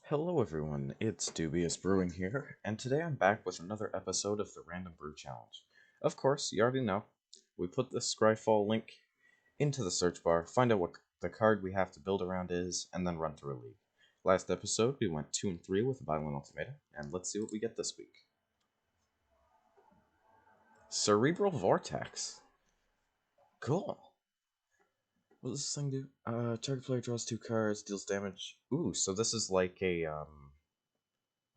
Hello everyone, it's Dubious Brewing here, and today I'm back with another episode of the Random Brew Challenge. Of course, you already know, we put the Scryfall link into the search bar, find out what the card we have to build around is, and then run through a league. Last episode, we went 2 and 3 with a Violent Ultimatum, and let's see what we get this week. Cerebral Vortex. Cool. What does this thing do? Target player draws 2 cards, deals damage. Ooh, so this is like a,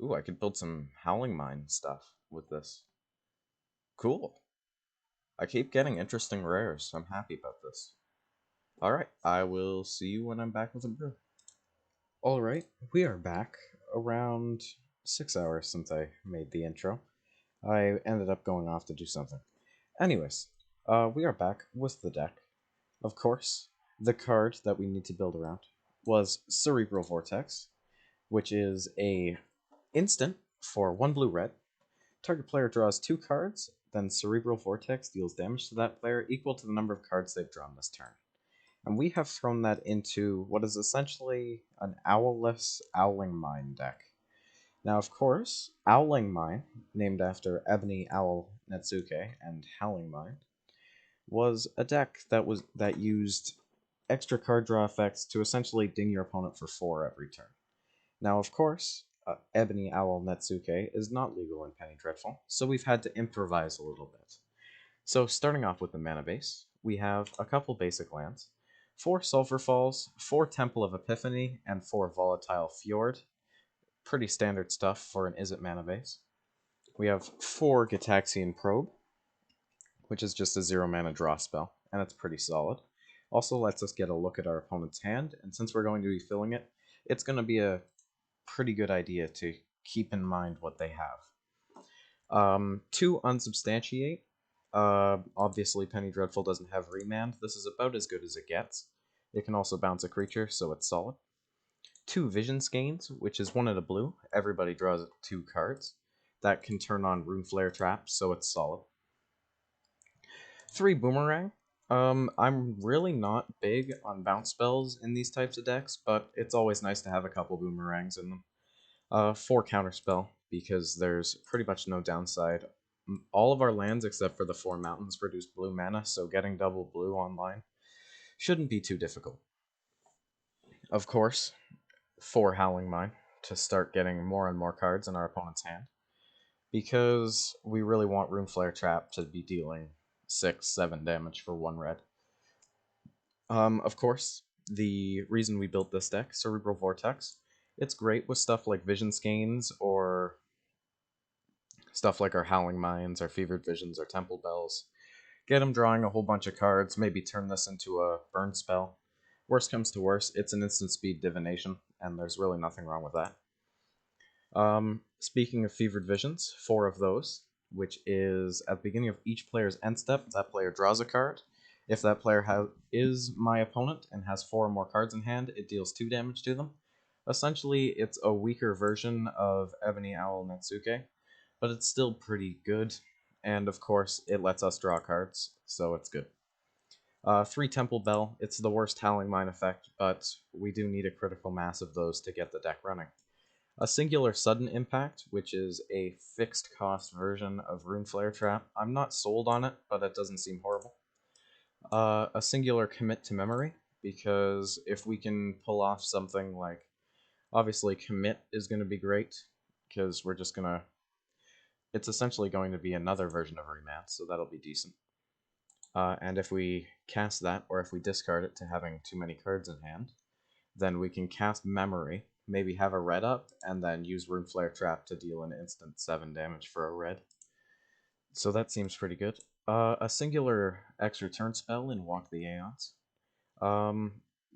Ooh, I could build some Howling Mine stuff with this. Cool. I keep getting interesting rares. I'm happy about this. Alright, I will see you when I'm back with a brew. Alright, we are back. Around 6 hours since I made the intro. I ended up going off to do something. Anyways, we are back with the deck. Of course, the card that we need to build around was Cerebral Vortex, which is a instant for 1 blue-red. Target player draws 2 cards, then Cerebral Vortex deals damage to that player equal to the number of cards they've drawn this turn. And we have thrown that into what is essentially an Owlless Owling Mine deck. Now, of course, Owling Mine, named after Ebony Owl Netsuke and Howling Mine, was a deck that used extra card draw effects to essentially ding your opponent for 4 every turn. Now, of course, Ebony Owl Netsuke is not legal in Penny Dreadful, so we've had to improvise a little bit. So, starting off with the mana base, we have a couple basic lands, 4 Sulphur Falls, 4 Temple of Epiphany, and 4 Volatile Fjord. Pretty standard stuff for an Izzet mana base. We have 4 Gitaxian Probe, which is just a 0 mana draw spell, and it's pretty solid. Also lets us get a look at our opponent's hand, and since we're going to be filling it, it's going to be a pretty good idea to keep in mind what they have. 2 Unsubstantiate. Obviously, Penny Dreadful doesn't have Remand. This is about as good as it gets. It can also bounce a creature, so it's solid. 2 Vision Skeins, which is 1 and a blue. Everybody draws 2 cards. That can turn on Rune Flare Trap, so it's solid. 3 Boomerang. I'm really not big on bounce spells in these types of decks, but it's always nice to have a couple boomerangs in them. 4 Counterspell, because there's pretty much no downside. All of our lands except for the 4 mountains produce blue mana, so getting double blue online shouldn't be too difficult. Of course, 4 Howling Mine to start getting more and more cards in our opponent's hand, because we really want Rune Flare Trap to be dealing 6-7 damage for 1 red. Of course, the reason we built this deck, Cerebral Vortex, it's great with stuff like Vision Skeins or stuff like our Howling Mines, our Fevered Visions, our Temple Bells. Get them drawing a whole bunch of cards, maybe turn this into a burn spell. Worst comes to worst, it's an instant speed divination, and there's really nothing wrong with that. Speaking of Fevered Visions, 4 of those, which is at the beginning of each player's end step, that player draws a card. If that player is my opponent and has 4 or more cards in hand, it deals 2 damage to them. Essentially, it's a weaker version of Ebony Owl Netsuke, but it's still pretty good, and of course, it lets us draw cards, so it's good. 3 Temple Bell, it's the worst Howling Mine effect, but we do need a critical mass of those to get the deck running. A Singular Sudden Impact, which is a fixed cost version of Rune Flare Trap. I'm not sold on it, but it doesn't seem horrible. A Singular Commit to Memory, because if we can pull off something like, obviously Commit is going to be great, because we're just going to, it's essentially going to be another version of Remand, so that'll be decent. And if we cast that, or if we discard it to having too many cards in hand, then we can cast Memory, maybe have a red up, and then use Rune Flare Trap to deal an instant 7 damage for a red. So that seems pretty good. A singular extra turn spell in Walk the Aeons.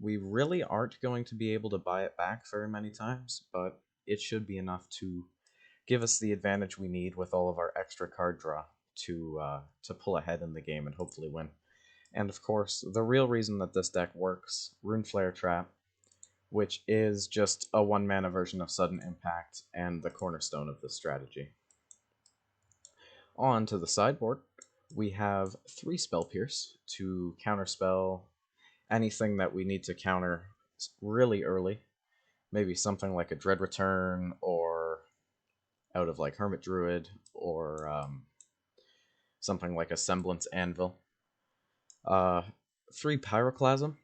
We really aren't going to be able to buy it back very many times, but it should be enough to give us the advantage we need with all of our extra card draw to pull ahead in the game and hopefully win. And of course, the real reason that this deck works, Rune Flare Trap, which is just a 1 mana version of Sudden Impact and the cornerstone of this strategy. On to the sideboard, we have 3 Spell Pierce to counterspell anything that we need to counter really early. Maybe something like a Dread Return, or out of like Hermit Druid, or something like a Semblance Anvil. 3 Pyroclasm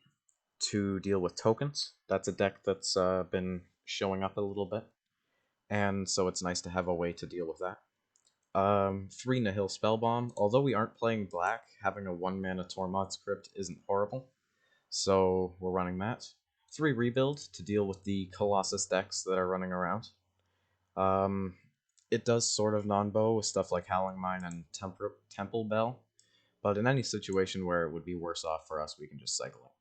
to deal with tokens. That's a deck that's been showing up a little bit, and so it's nice to have a way to deal with that. 3 Nihil Spellbomb. Although we aren't playing black, having a 1-mana Tormod's Crypt isn't horrible, so we're running that. 3 Rebuild to deal with the Colossus decks that are running around. It does sort of non-bow with stuff like Howling Mine and Temple Bell, but in any situation where it would be worse off for us, we can just cycle it.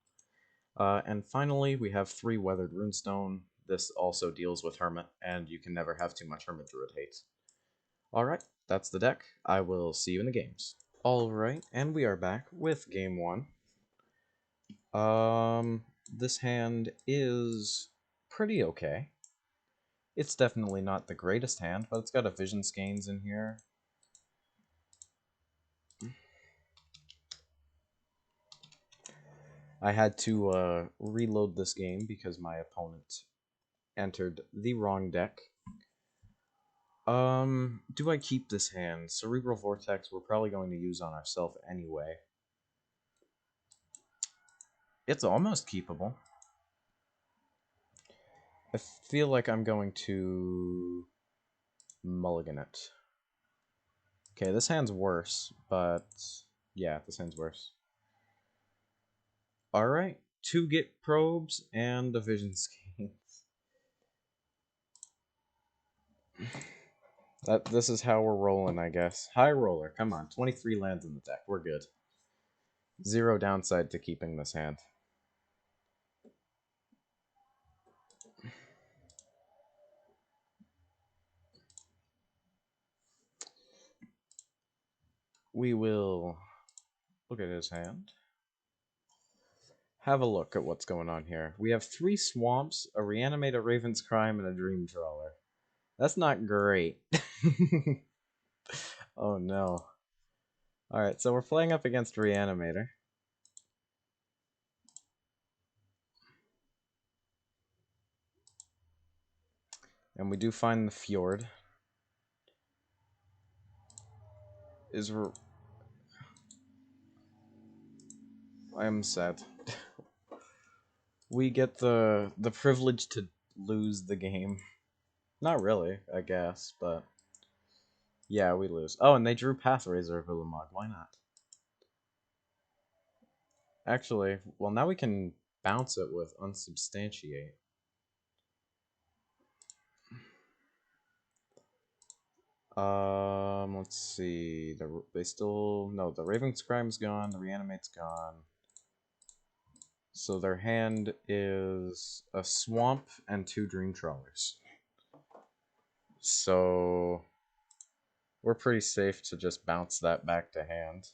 And finally, we have 3 Weathered Runestone. This also deals with Hermit, and you can never have too much Hermit Druid hate. Alright, that's the deck. I will see you in the games. Alright, and we are back with game 1. This hand is pretty okay. It's definitely not the greatest hand, but it's got a Vision Skeins in here. I had to reload this game because my opponent entered the wrong deck. Do I keep this hand? Cerebral Vortex we're probably going to use on ourselves anyway. It's almost keepable. I feel like I'm going to mulligan it. Okay, this hand's worse, but yeah, this hand's worse. Alright, 2 Git Probes and a Vision Skeins. This is how we're rolling, I guess. High roller, come on. 23 lands in the deck, we're good. 0 downside to keeping this hand. We will look at his hand. Have a look at what's going on here. We have 3 Swamps, a Reanimate, a Raven's Crime, and a Dream Trawler. That's not great. Oh no. Alright, so we're playing up against Reanimator. And we do find the Fjord. I am sad. We get the privilege to lose the game. Not really, I guess, but yeah, we lose. Oh, and they drew Pathrazor Villamog. Why not? Actually, well, now we can bounce it with Unsubstantiate. Let's see. They still no. The Raven's Crime's gone. The Reanimate's gone. So their hand is a Swamp and 2 Dream Trawlers. So we're pretty safe to just bounce that back to hand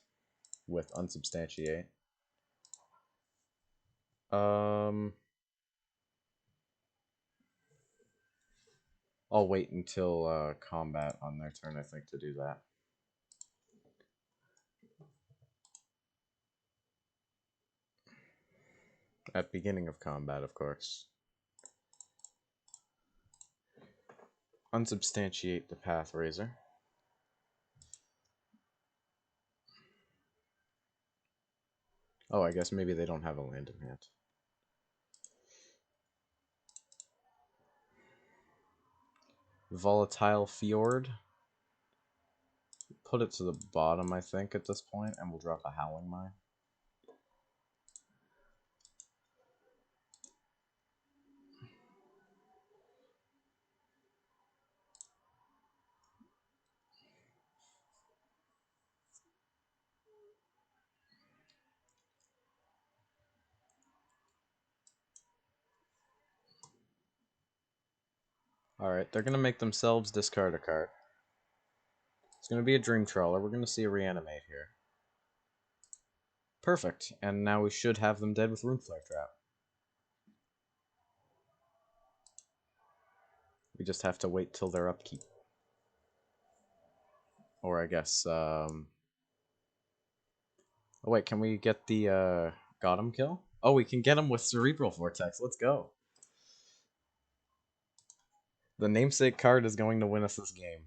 with Unsubstantiate. I'll wait until combat on their turn, I think, to do that. At beginning of combat, of course. Unsubstantiate the Pathrazor. Oh, I guess maybe they don't have a land in hand. Volatile Fjord. Put it to the bottom, I think, at this point, and we'll drop a Howling Mine. Alright, they're gonna make themselves discard a card. It's gonna be a Dream Trawler. We're gonna see a Reanimate here. Perfect, and now we should have them dead with Runeflare Trap. We just have to wait till their upkeep. Or I guess, oh wait, can we get the, got him kill? Oh, we can get him with Cerebral Vortex, let's go. The namesake card is going to win us this game.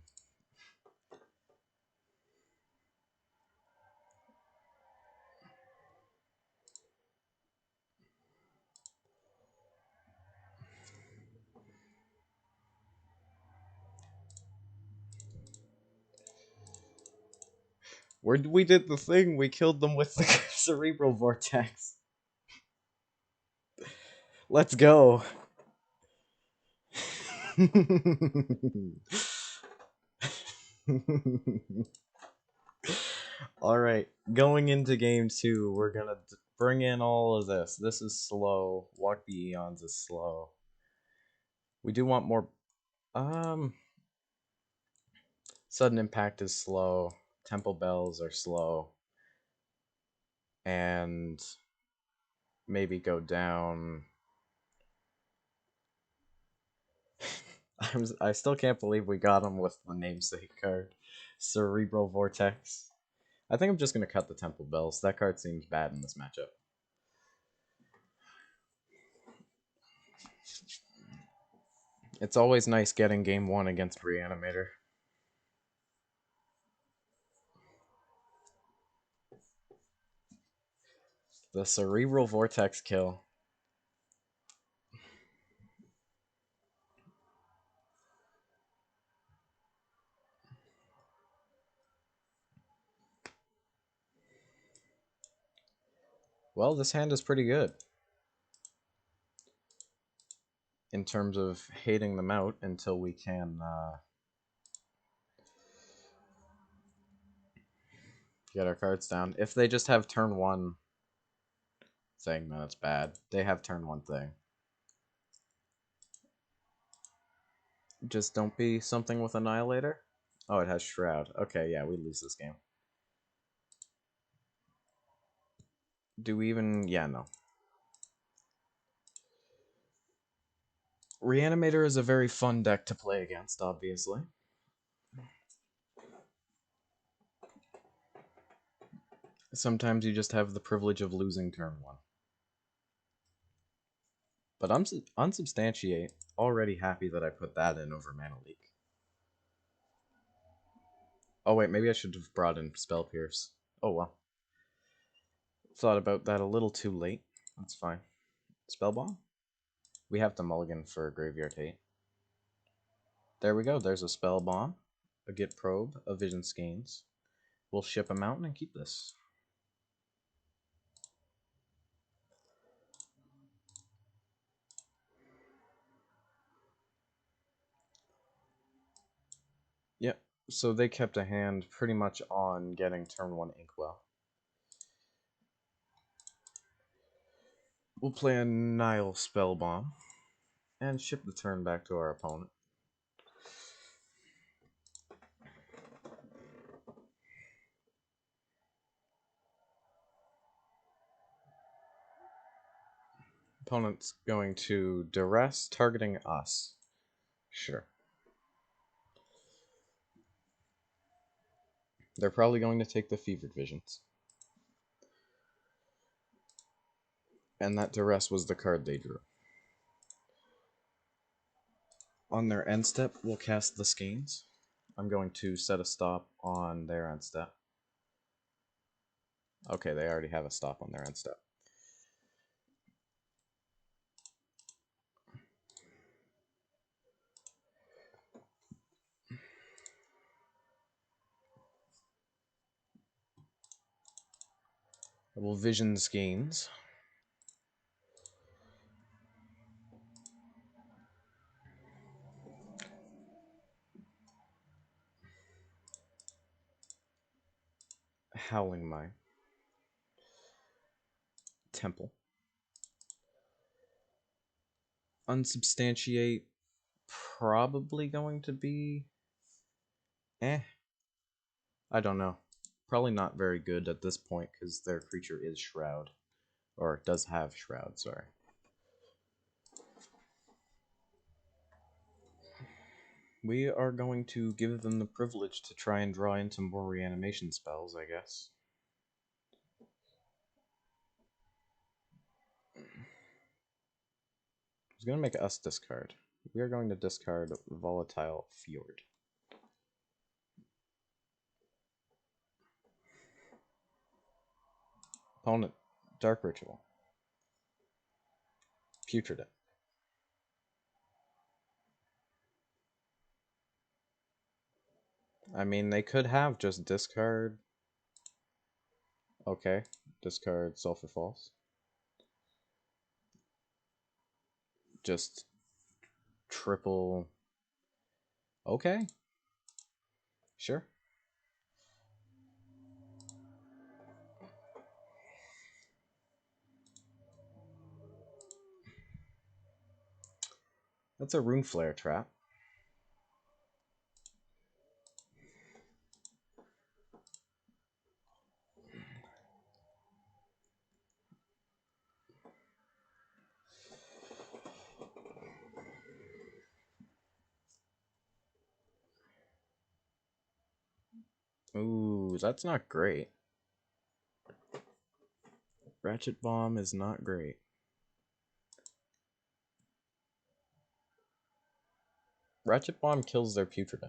We did the thing. We killed them with the Cerebral Vortex. Let's go. Alright, going into game 2, we're gonna bring in all of this. This is slow. Walk the Eons is slow. We do want more... Sudden Impact is slow. Temple Bells are slow. And... maybe go down... I still can't believe we got him with the namesake card. Cerebral Vortex. I think I'm just going to cut the Temple Bells. That card seems bad in this matchup. It's always nice getting game 1 against Reanimator. The Cerebral Vortex kill. Well, this hand is pretty good. In terms of hating them out until we can get our cards down. If they just have turn 1 thing, then it's bad. They have turn 1 thing. Just don't be something with Annihilator. Oh, it has Shroud. Okay, yeah, we lose this game. Do we even... yeah, no. Reanimator is a very fun deck to play against, obviously. Sometimes you just have the privilege of losing turn 1. But I'm Unsubstantiate. Already happy that I put that in over Mana Leak. Oh wait, maybe I should have brought in Spell Pierce. Oh well. Thought about that a little too late. That's fine. Spell Bomb? We have to mulligan for Graveyard Hate. There we go. There's a Spell Bomb, a Git Probe, a Vision Skeins. We'll ship a mountain and keep this. Yep. So they kept a hand pretty much on getting turn 1 Inkwell. We'll play a Nile Spell Bomb and ship the turn back to our opponent. Opponent's going to duress, targeting us. Sure. They're probably going to take the Fevered Visions. And that duress was the card they drew. On their end step, we'll cast the Skeins. I'm going to set a stop on their end step. Okay, they already have a stop on their end step. I will Vision Skeins. Howling Mine. Temple. Unsubstantiate. Probably going to be... I don't know. Probably not very good at this point because their creature is Shroud. Or does have Shroud, sorry. We are going to give them the privilege to try and draw into more reanimation spells, I guess. He's gonna make us discard. We are going to discard Volatile Fjord. Opponent, Dark Ritual. Putrid. I mean, they could have just discard. Okay, discard Sulphur Falls. Just triple. Okay. Sure. That's a Rune Flare trap. Ooh, that's not great. Ratchet Bomb is not great. Ratchet Bomb kills their Putrid.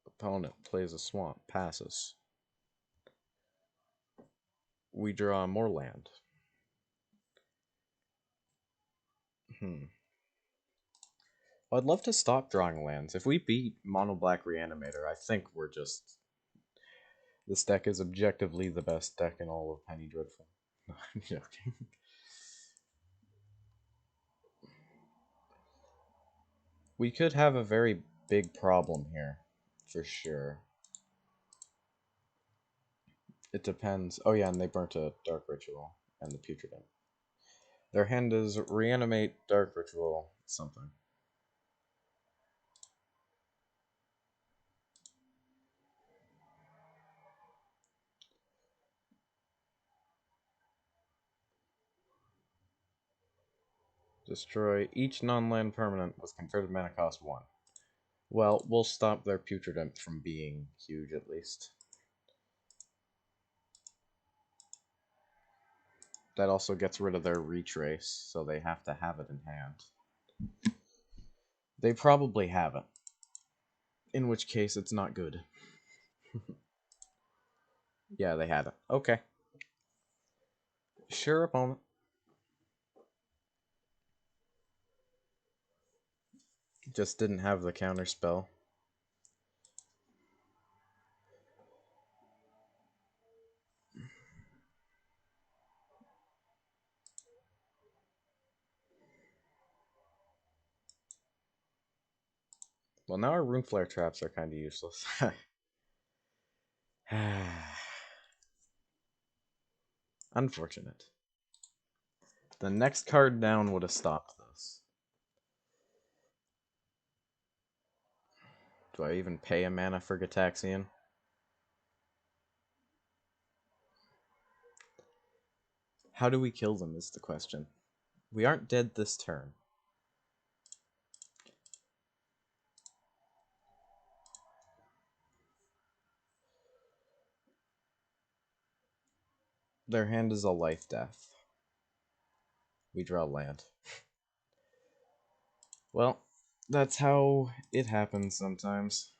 Opponent plays a swamp, passes. We draw more land. I'd love to stop drawing lands. If we beat Mono Black Reanimator, I think we're just... This deck is objectively the best deck in all of Penny Dreadful. No, I'm joking. We could have a very big problem here, for sure. It depends. Oh yeah, and they burnt a Dark Ritual and the Putrid. Their hand is Reanimate, Dark Ritual, something. Destroy each non-land permanent with converted mana cost 1. Well, we'll stop their Putrid Imp from being huge, at least. That also gets rid of their Retrace, so they have to have it in hand. They probably have it. In which case, it's not good. Yeah, they have it. Okay. Sure, opponent. Just didn't have the counter spell. Well, now our Rune Flare traps are kind of useless. Unfortunate. The next card down would have stopped this. Do I even pay a mana for Gataxian? How do we kill them is the question. We aren't dead this turn. Their hand is a life death. We draw land. Well, that's how it happens sometimes.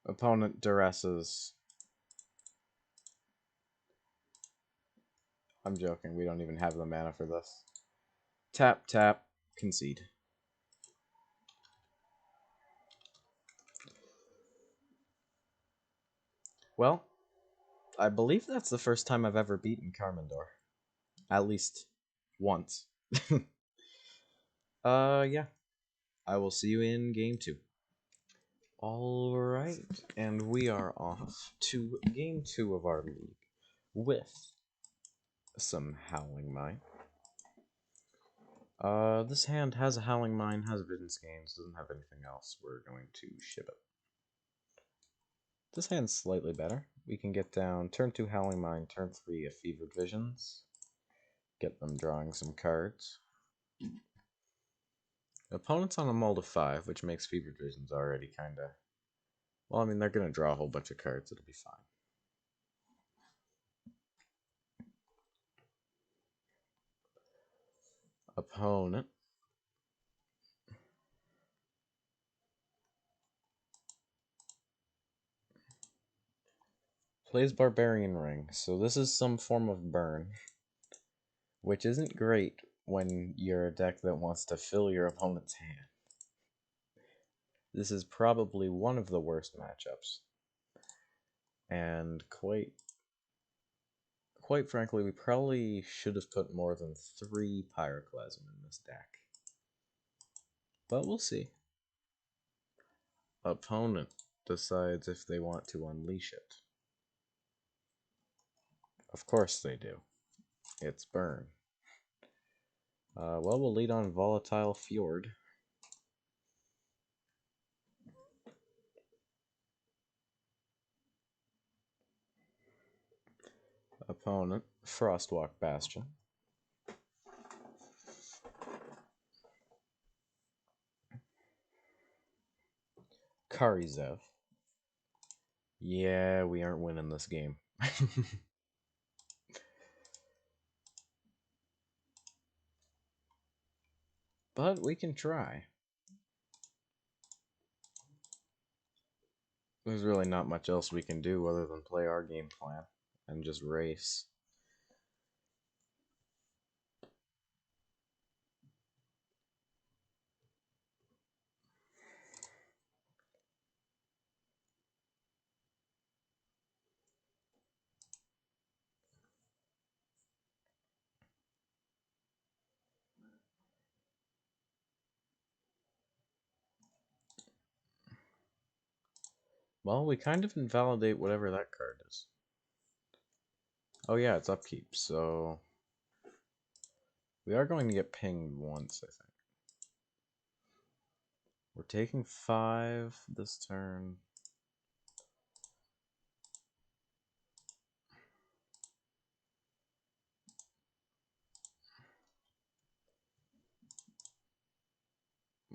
Opponent duresses. I'm joking, we don't even have the mana for this. Tap, tap, concede. Well, I believe that's the first time I've ever beaten Carmendor. At least once. Yeah. I will see you in game 2. Alright, and we are off to game 2 of our league with some Howling Might. This hand has a Howling Mine, has Vidden Skeins, doesn't have anything else. We're going to ship it. This hand's slightly better. We can get down turn 2 Howling Mine, turn 3 a Fevered Visions. Get them drawing some cards. Opponent's on a mold of 5, which makes Fevered Visions already kinda... Well, I mean, they're gonna draw a whole bunch of cards, it'll be fine. Opponent plays Barbarian Ring, so this is some form of burn, which isn't great when you're a deck that wants to fill your opponent's hand. This is probably one of the worst matchups, and quite frankly, we probably should have put more than 3 Pyroclasm in this deck. But we'll see. Opponent decides if they want to unleash it. Of course they do. It's burn. Well, we'll lead on Volatile Fjord. Opponent, Frostwalk Bastion. Karizev. Yeah, we aren't winning this game. But we can try. There's really not much else we can do other than play our game plan and just race. Well, we kind of invalidate whatever that card is. Oh yeah, it's upkeep, so... We are going to get pinged once, I think. We're taking 5 this turn.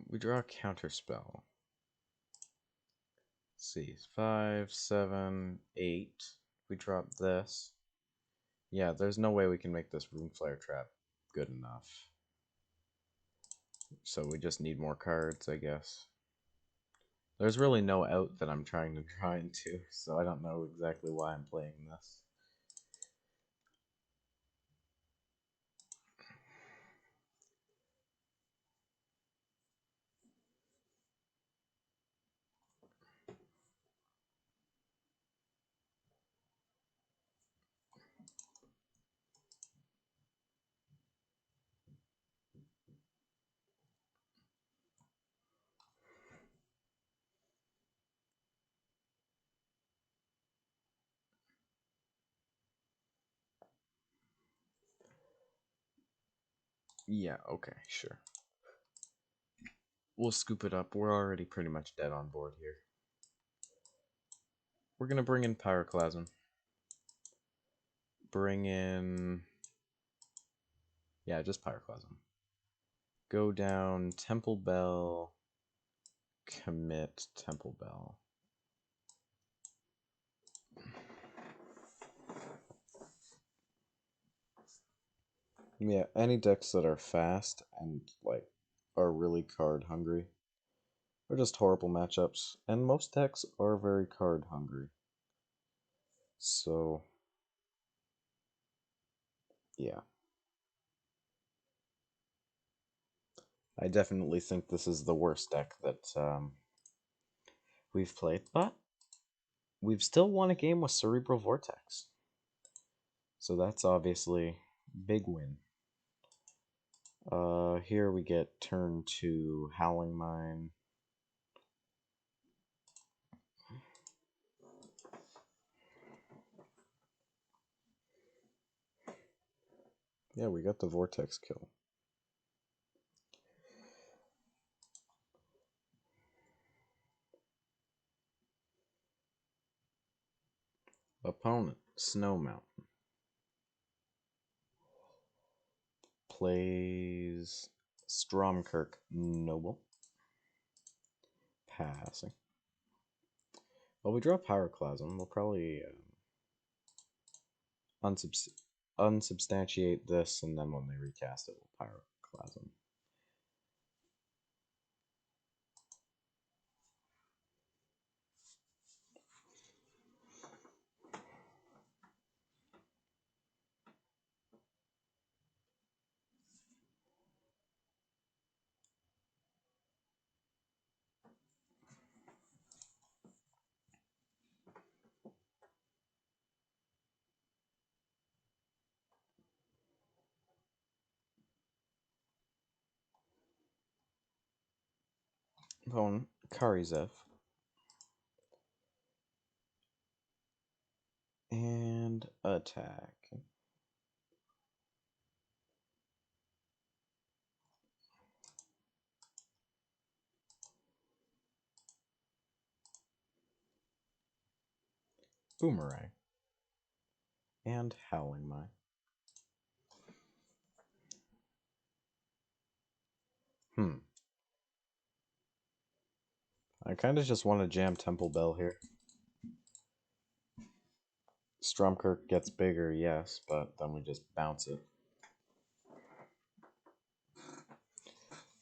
We draw a counterspell. Let's see, 5, 7, 8. We drop this. Yeah, there's no way we can make this Rune Flare Trap good enough. So we just need more cards, I guess. There's really no out that I'm trying to draw into, so I don't know exactly why I'm playing this. Yeah, okay, sure. We'll scoop it up. We're already pretty much dead on board here. We're gonna bring in Pyroclasm. Bring in... Yeah, just Pyroclasm. Go down Temple Bell, commit Temple Bell. Yeah, any decks that are fast and, like, are really card hungry are just horrible matchups, and most decks are very card hungry. So, yeah. I definitely think this is the worst deck that we've played, but we've still won a game with Cerebral Vortex. So that's obviously big win. Here we get turn 2 Howling Mine. Yeah, we got the Vortex kill. Opponent, Snow Mountain. Plays Stromkirk Noble. Passing. Well, we draw Pyroclasm. We'll probably unsubstantiate this, and then when they recast it, we'll Pyroclasm. Opponent, Karizev. And attack. Boomerang. And Howling Mine. I kind of just want to jam Temple Bell here. Stromkirk gets bigger, yes, but then we just bounce it.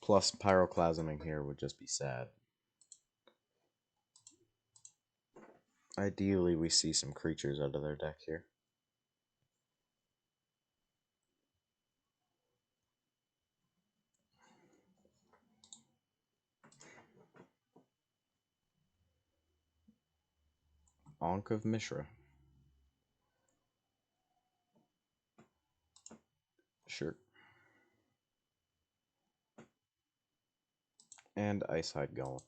Plus, Pyroclasming here would just be sad. Ideally, we see some creatures out of their deck here. Ankh of Mishra. Sure. And Icehide Golem.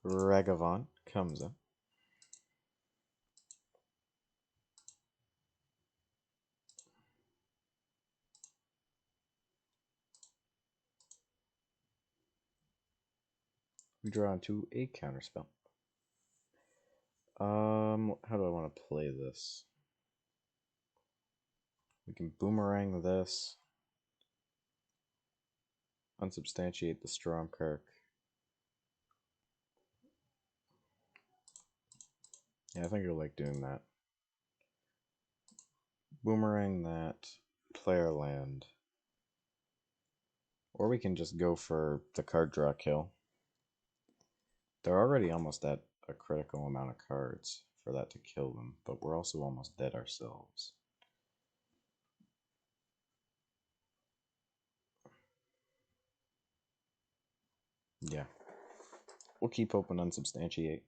Ragavan comes in. We draw into a counterspell. How do I want to play this? We can boomerang this. Unsubstantiate the Stromkirk. Yeah, I think I like doing that. Boomerang that, play our land. Or we can just go for the card draw kill. They're already almost at a critical amount of cards for that to kill them, but we're also almost dead ourselves. Yeah. We'll keep open unsubstantiate.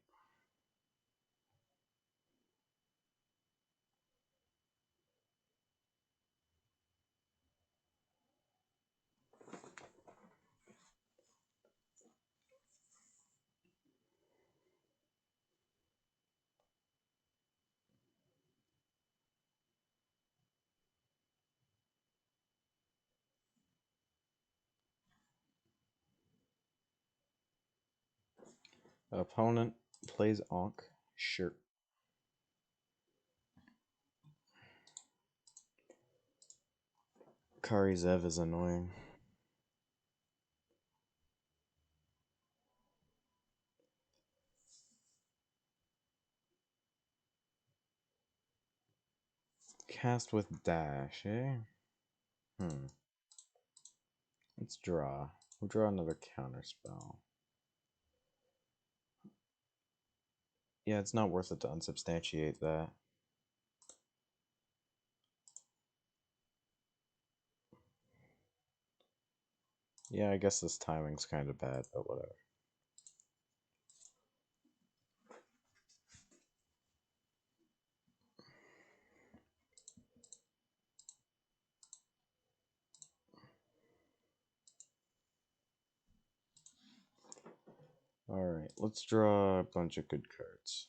Opponent plays Ankh. Sure. Karizev is annoying. Cast with dash, eh? Let's draw. We'll draw another counterspell. Yeah, it's not worth it to unsubstantiate that. Yeah, I guess this timing's kind of bad, but whatever. Alright, let's draw a bunch of good cards.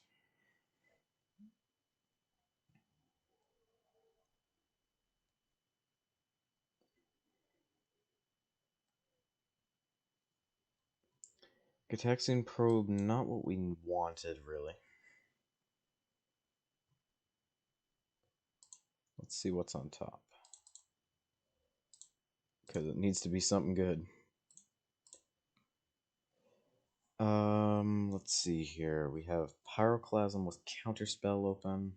Gataxian probe, not what we wanted, really. Let's see what's on top. Because it needs to be something good. Let's see here. We have Pyroclasm with Counterspell open.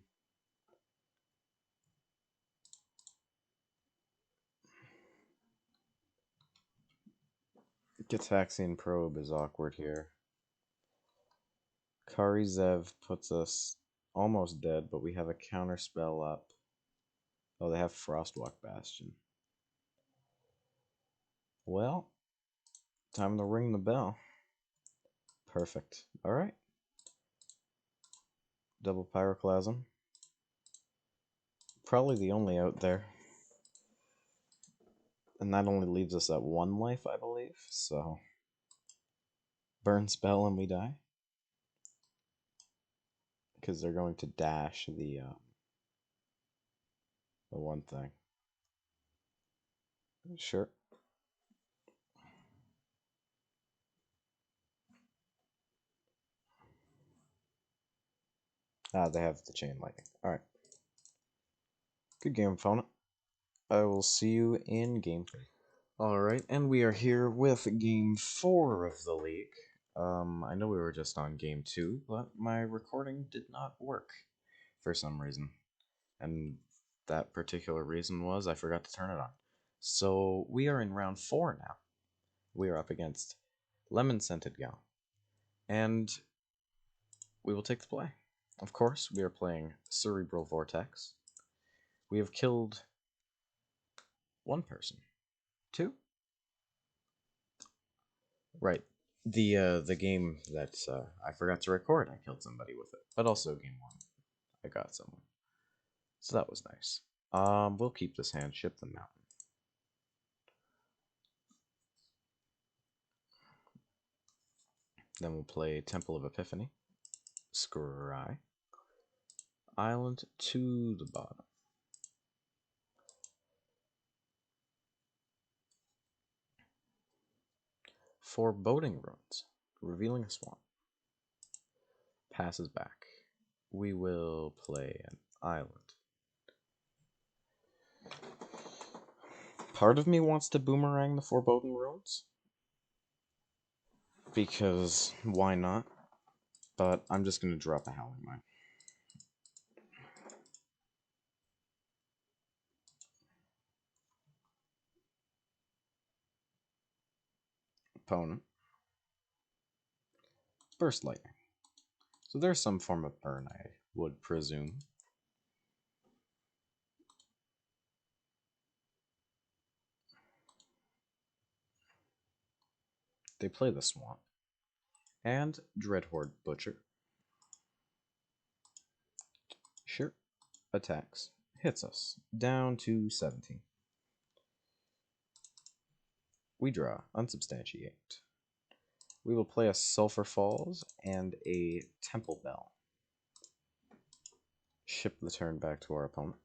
Gataxian probe is awkward here. Karizev puts us almost dead, but we have a counterspell up. Oh, they have Frostwalk Bastion. Well, time to ring the bell. Perfect. Alright. Double Pyroclasm. Probably the only out there. And that only leaves us at 1 life, I believe. So, burn spell and we die. Because they're going to dash the one thing. Sure. Ah, they have the chain lightning. Alright. Good game, opponent. I will see you in game 3. Alright, and we are here with game 4 of the league. I know we were just on game 2, but my recording did not work for some reason. And that particular reason was I forgot to turn it on. So we are in round 4 now. We are up against Lemon Scented Gown. And we will take the play. Of course, we are playing Cerebral Vortex. We have killed 1 person. 2? Right. The game that I forgot to record, I killed somebody with it. But also game 1, I got someone. So that was nice. We'll keep this hand, ship the mountain. Then we'll play Temple of Epiphany. Scry. Island to the bottom. Foreboding Ruins. Revealing a swamp. Passes back. We will play an island. Part of me wants to boomerang the Foreboding Ruins. Because why not? But I'm just going to drop a Howling Mine. Opponent. Burst Lightning. So there's some form of burn, I would presume. They play the Swamp. And Dreadhorde Butcher. Sure. Attacks. Hits us. Down to 17. We draw. Unsubstantiate. We will play a Sulphur Falls and a Temple Bell. Ship the turn back to our opponent.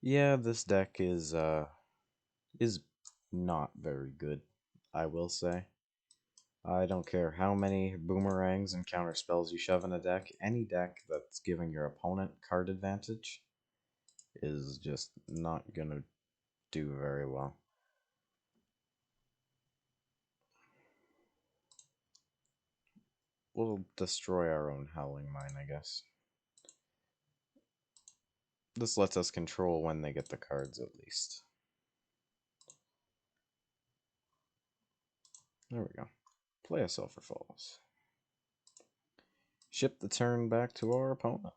Yeah, this deck is not very good, I will say. I don't care how many boomerangs and counter spells you shove in a deck, any deck that's giving your opponent card advantage is just not gonna do very well. We'll destroy our own Howling Mine, I guess. This lets us control when they get the cards, at least. There we go. Play a Sulphur Falls. Ship the turn back to our opponent.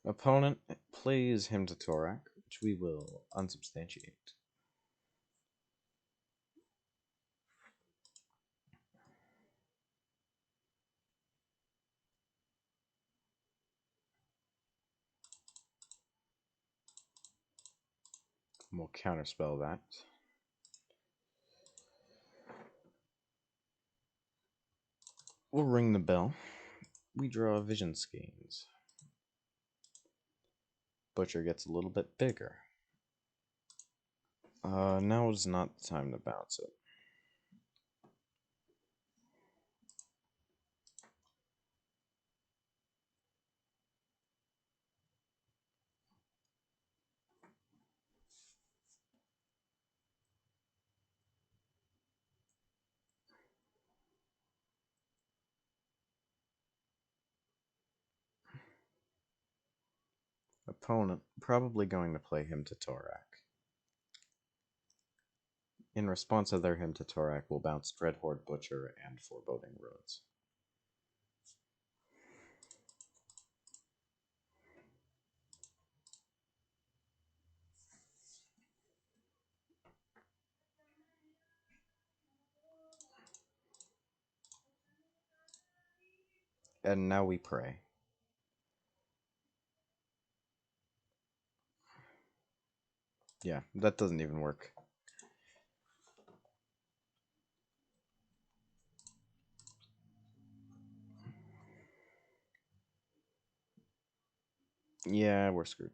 Opponent plays Hymn to Torak, which we will unsubstantiate. We'll counterspell that. We'll ring the bell. We draw vision skeins. Butcher gets a little bit bigger. Now is not the time to bounce it. Opponent probably going to play him to Torak. In response to their him to Torak, we'll bounce Dreadhorde Butcher and Foreboding Ruins. And now we pray. Yeah, that doesn't even work. Yeah, we're screwed.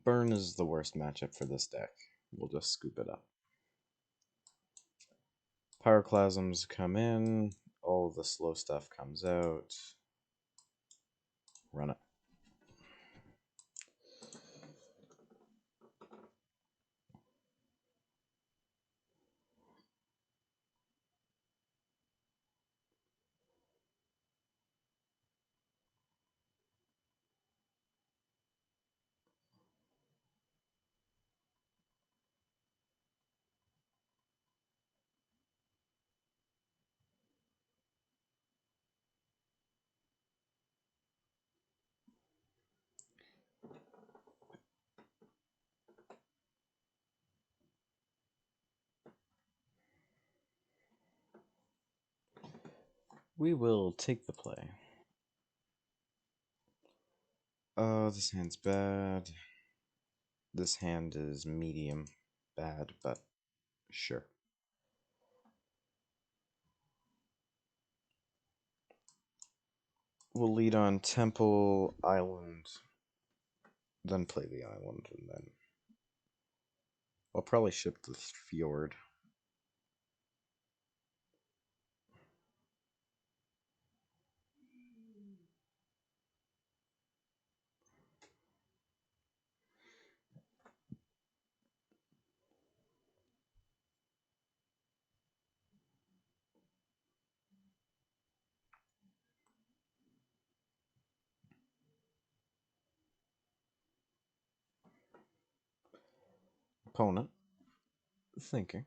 Burn is the worst matchup for this deck. We'll just scoop it up. Pyroclasms come in, all of the slow stuff comes out. Run it. We will take the play. This hand's bad. This hand is medium bad, but sure. We'll lead on Temple, Island, then play the island, and then I'll probably ship the Fjord. Opponent thinking.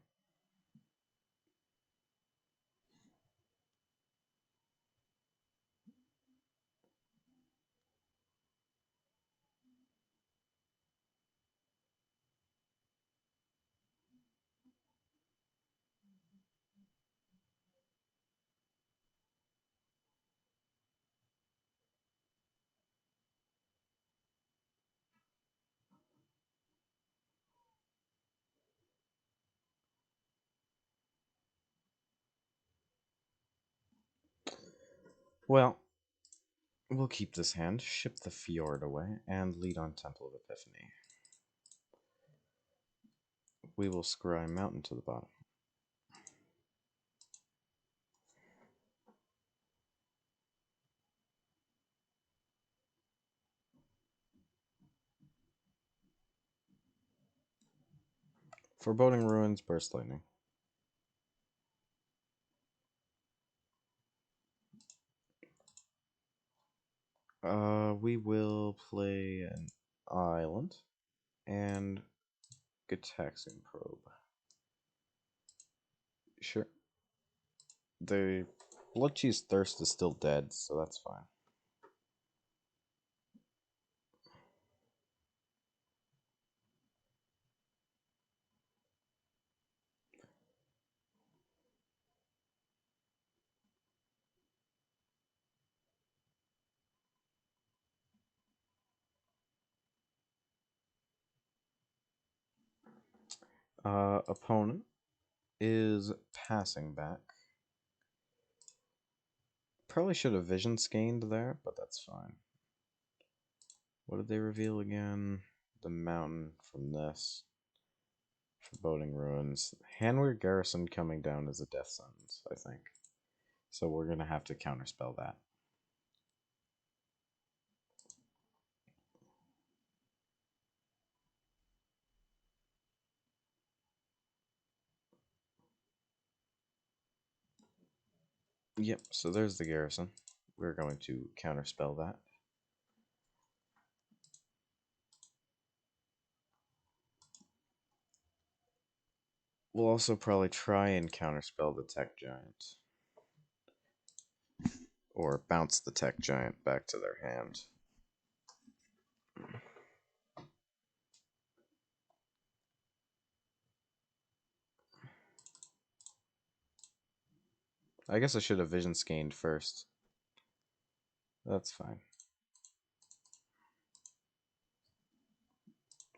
Well, we'll keep this hand, ship the Fjord away, and lead on Temple of Epiphany. We will scry Mountain to the bottom. Foreboding Ruins, Burst Lightning. We will play an island and Gitaxian Probe. Sure. The Blood Cheese Thirst is still dead, so that's fine. Opponent is passing back. Probably should have vision scanned there, but that's fine. What did they reveal again? The mountain from this. Foreboding ruins. Hanweir Garrison coming down as a death sentence, I think. So we're gonna have to counterspell that. Yep, so there's the garrison. We're going to counterspell that. We'll also probably try and counterspell the tech giant. Or bounce the tech giant back to their hand. I guess I should have vision scanned first. That's fine.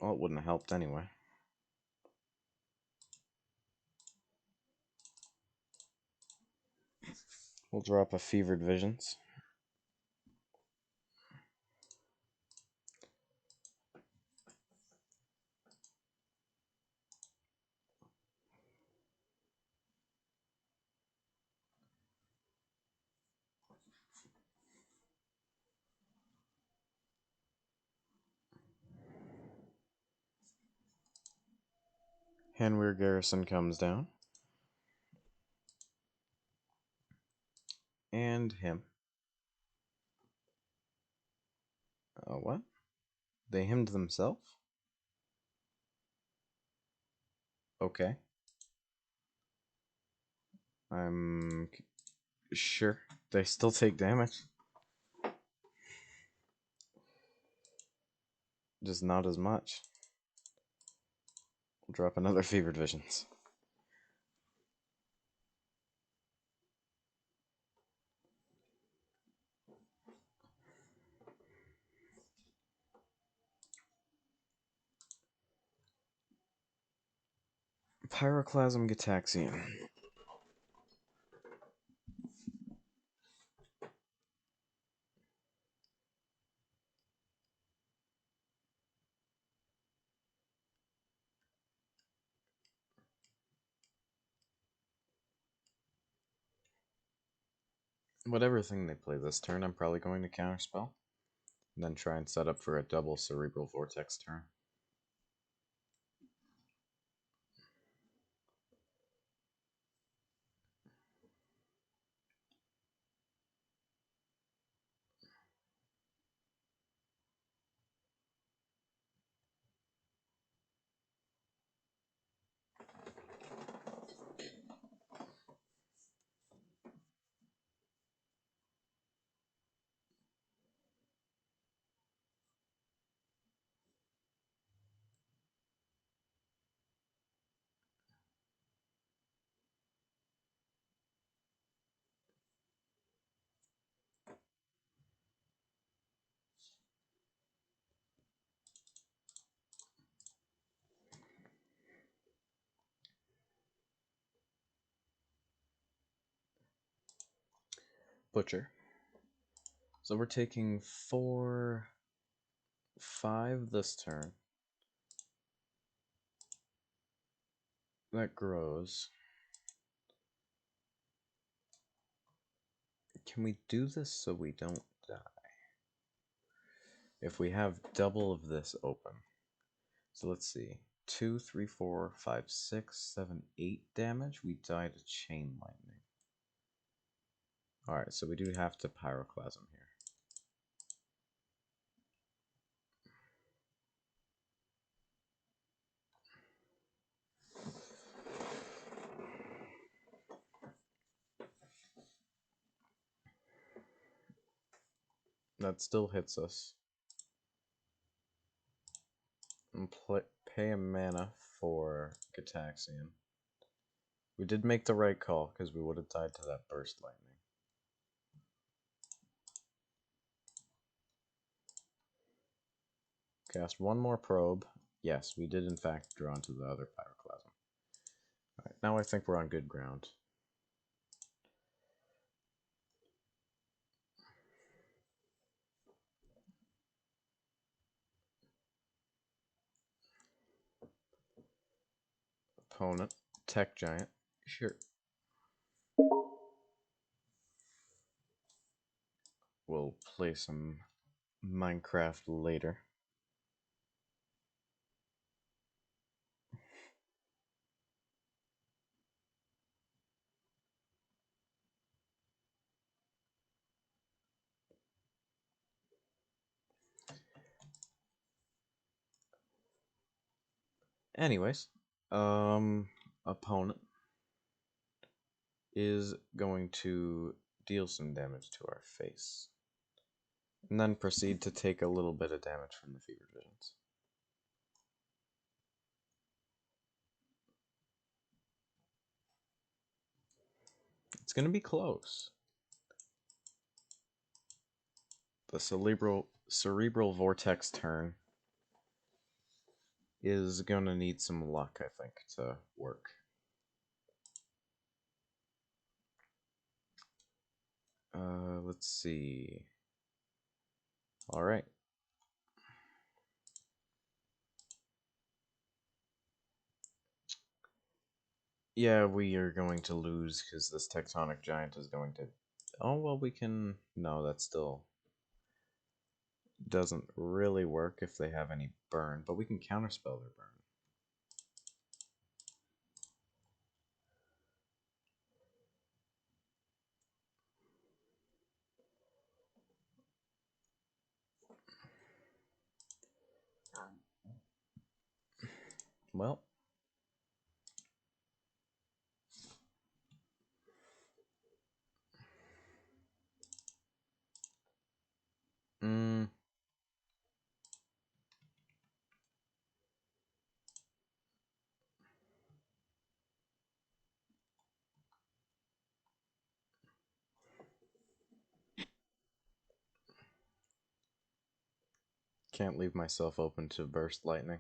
Well, it wouldn't have helped anyway. We'll drop a Fevered Visions. Hanweir Garrison comes down. And him. What? They himmed themselves? Okay. I'm sure. They still take damage. Just not as much. We'll drop another Fevered Visions. Pyroclasm Gataxian. Whatever thing they play this turn, I'm probably going to counterspell. And then try and set up for a double Cerebral Vortex turn. Butcher. So we're taking 4, 5 this turn. That grows. Can we do this so we don't die? If we have double of this open. So let's see. 2, 3, 4, 5, 6, 7, 8 damage. We die to Chain Lightning. Alright, so we do have to Pyroclasm here. That still hits us. And pay a mana for Gataxian. We did make the right call, because we would have died to that Burst Lightning. Cast one more probe. Yes, we did in fact draw into the other Pyroclasm. now I think we're on good ground. Opponent, tech giant, sure. We'll play some Minecraft later. Anyways, opponent is going to deal some damage to our face, and then proceed to take a little bit of damage from the fever visions. It's going to be close. The Cerebral Vortex turn is going to need some luck, I think, to work. Let's see. Alright. Yeah, we are going to lose because this Tectonic Giant is going to... Oh, well, we can... No, that still doesn't really work if they have any burn, but we can counterspell their burn. Well... Can't leave myself open to burst lightning.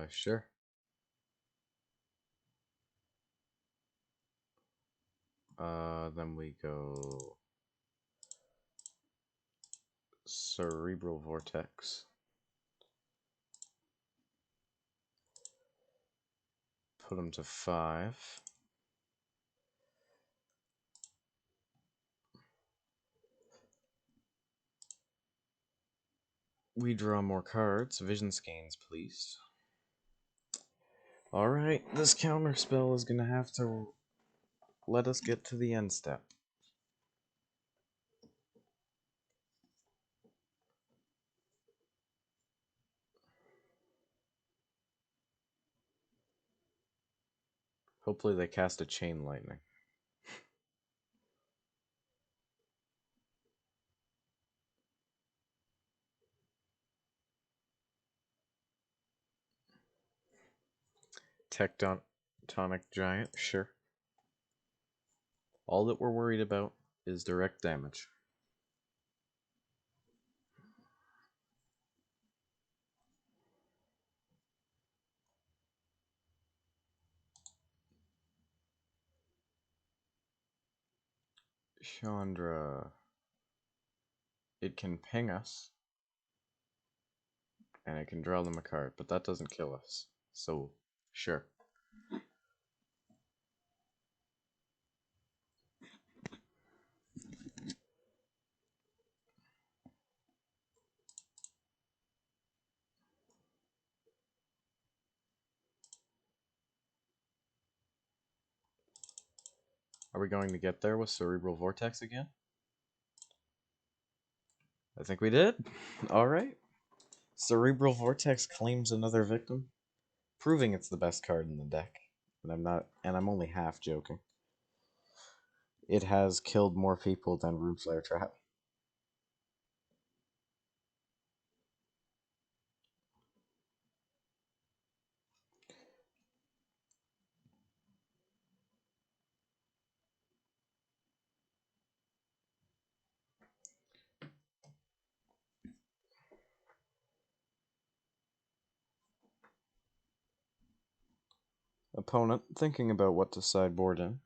Sure. Then we go... Cerebral Vortex. Put him to 5. We draw more cards. Vision Skeins, please. Alright, this counter spell is gonna have to let us get to the end step. Hopefully they cast a Chain Lightning. Tectonic Giant, sure. All that we're worried about is direct damage. Chandra. It can ping us. And it can draw them a card, but that doesn't kill us. So, sure. Are we going to get there with Cerebral Vortex again? I think we did. Alright. Cerebral Vortex claims another victim, proving it's the best card in the deck. And I'm only half joking. It has killed more people than Runeflare Trap. Opponent thinking about what to sideboard in.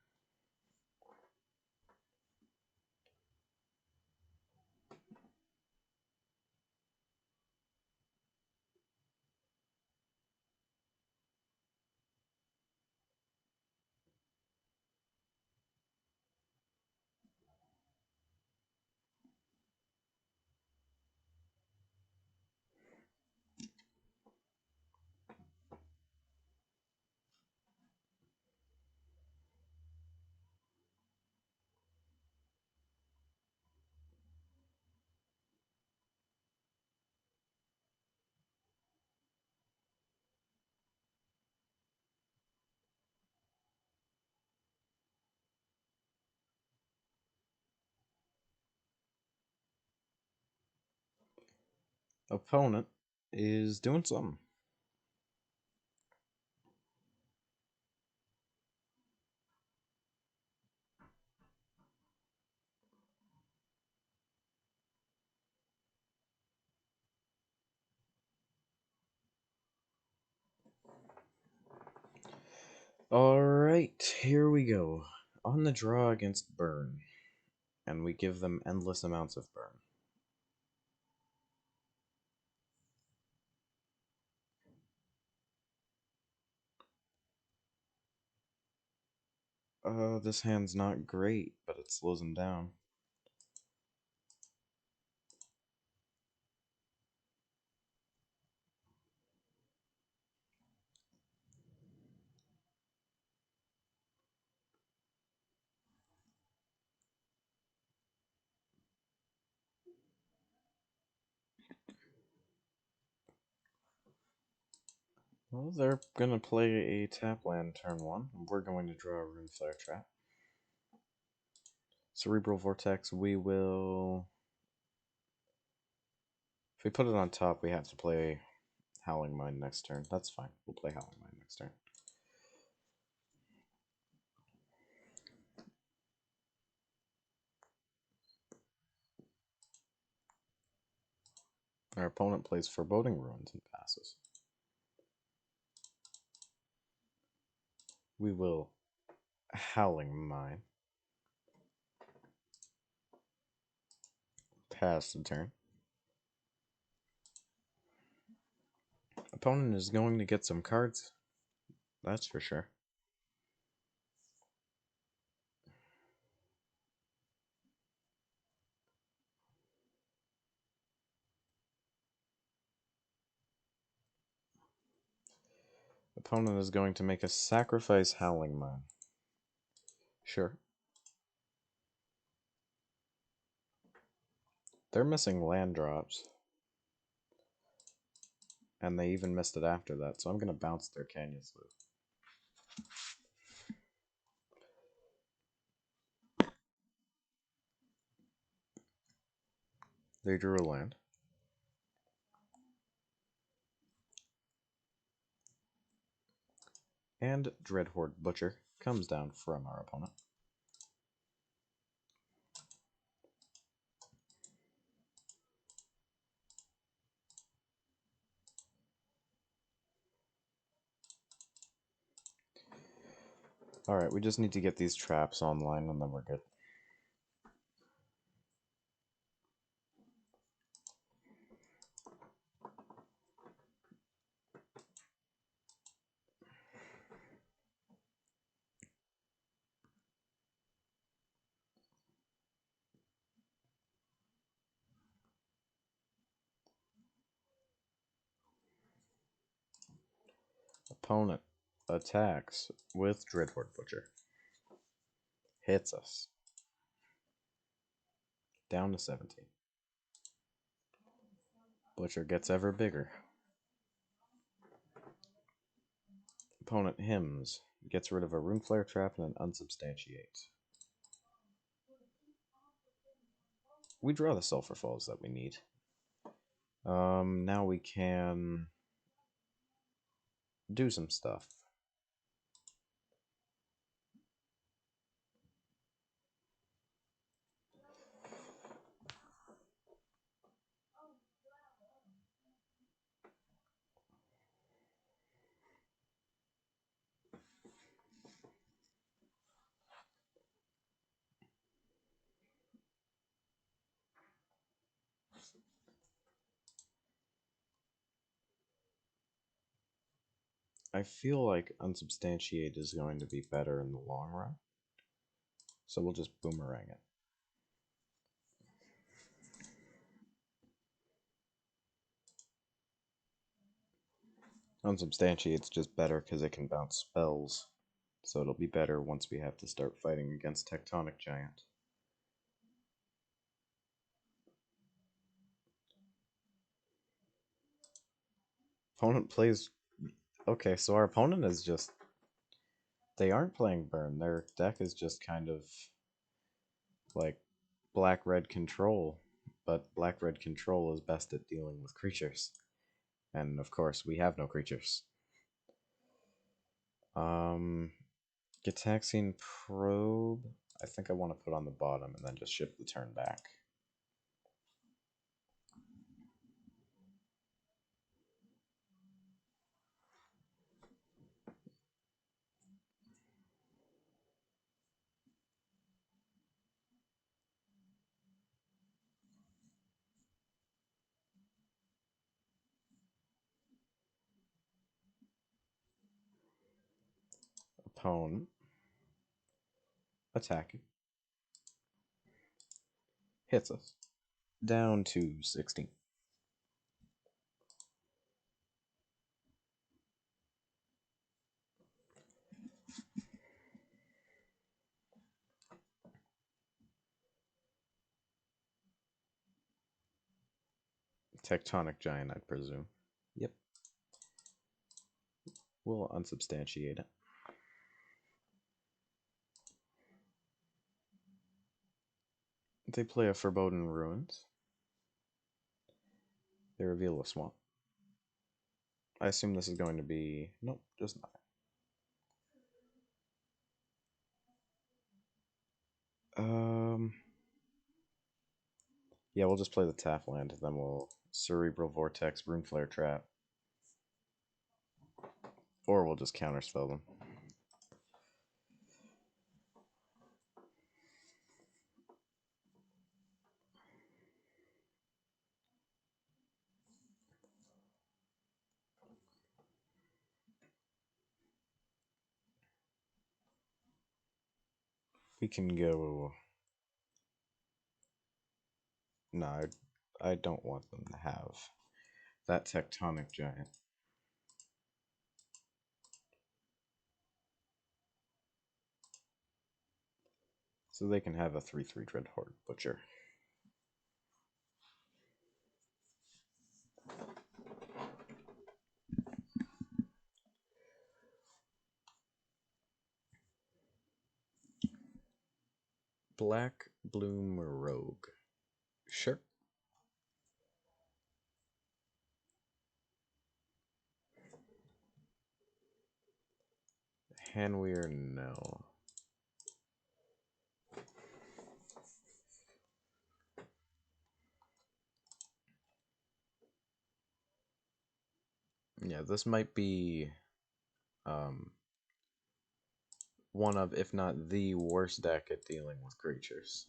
Opponent is doing something. Alright, here we go. On the draw against burn. And we give them endless amounts of burn. This hand's not great, but it slows him down. Well, they're gonna play a tap land turn 1. We're going to draw a Rune Flare Trap. Cerebral Vortex, we will... If we put it on top, we have to play Howling Mine next turn. That's fine. We'll play Howling Mine next turn. Our opponent plays Foreboding Ruins and passes. We will Howling Mine. Pass the turn. Opponent is going to get some cards. That's for sure. Opponent is going to make a sacrifice Howling Mine. Sure. They're missing land drops. And they even missed it after that, so I'm going to bounce their Canyon Sleuth. They drew a land. And Dreadhorde Butcher comes down from our opponent. Alright, we just need to get these traps online and then we're good. Opponent attacks with Dreadhorde Butcher. Hits us. Down to 17. Butcher gets ever bigger. Opponent hymns. Gets rid of a Rune Flare Trap and an Unsubstantiate. We draw the Sulphur Falls that we need. Now we can do some stuff. I feel like unsubstantiated is going to be better in the long run. So we'll just boomerang it. Unsubstantiate's just better because it can bounce spells. So it'll be better once we have to start fighting against Tectonic Giant. Opponent plays... Okay, so our opponent is just... They aren't playing Burn. Their deck is just kind of like black-red control. But black-red control is best at dealing with creatures. And of course, we have no creatures. Gitaxian Probe, I think I want to put on the bottom and then just shift the turn back. Opponent attacking. Hits us. Down to 16. Tectonic Giant, I presume. Yep. We'll unsubstantiate it. They play a Foreboding Ruins. They reveal a swamp. I assume this is going to be... Nope, just nothing. Yeah, we'll just play the tap land, then we'll Cerebral Vortex, Runeflare Trap. Or we'll just counterspell them. We can go... No, I don't want them to have that Tectonic Giant. So they can have a 3/3 Dreadhorde Butcher. Black Bloom Rogue. Sure. Hanweir, no. Yeah, this might be one of, if not the worst deck at dealing with creatures.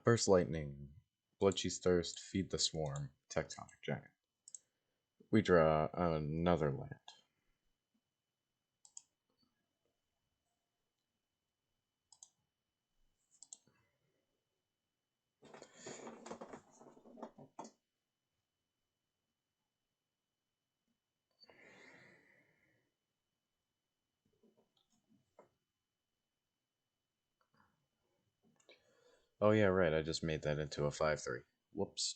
Burst Lightning, Bloodcheese Thirst, Feed the Swarm, Tectonic Giant. We draw another land. Oh yeah, right, I just made that into a 5/3. Whoops.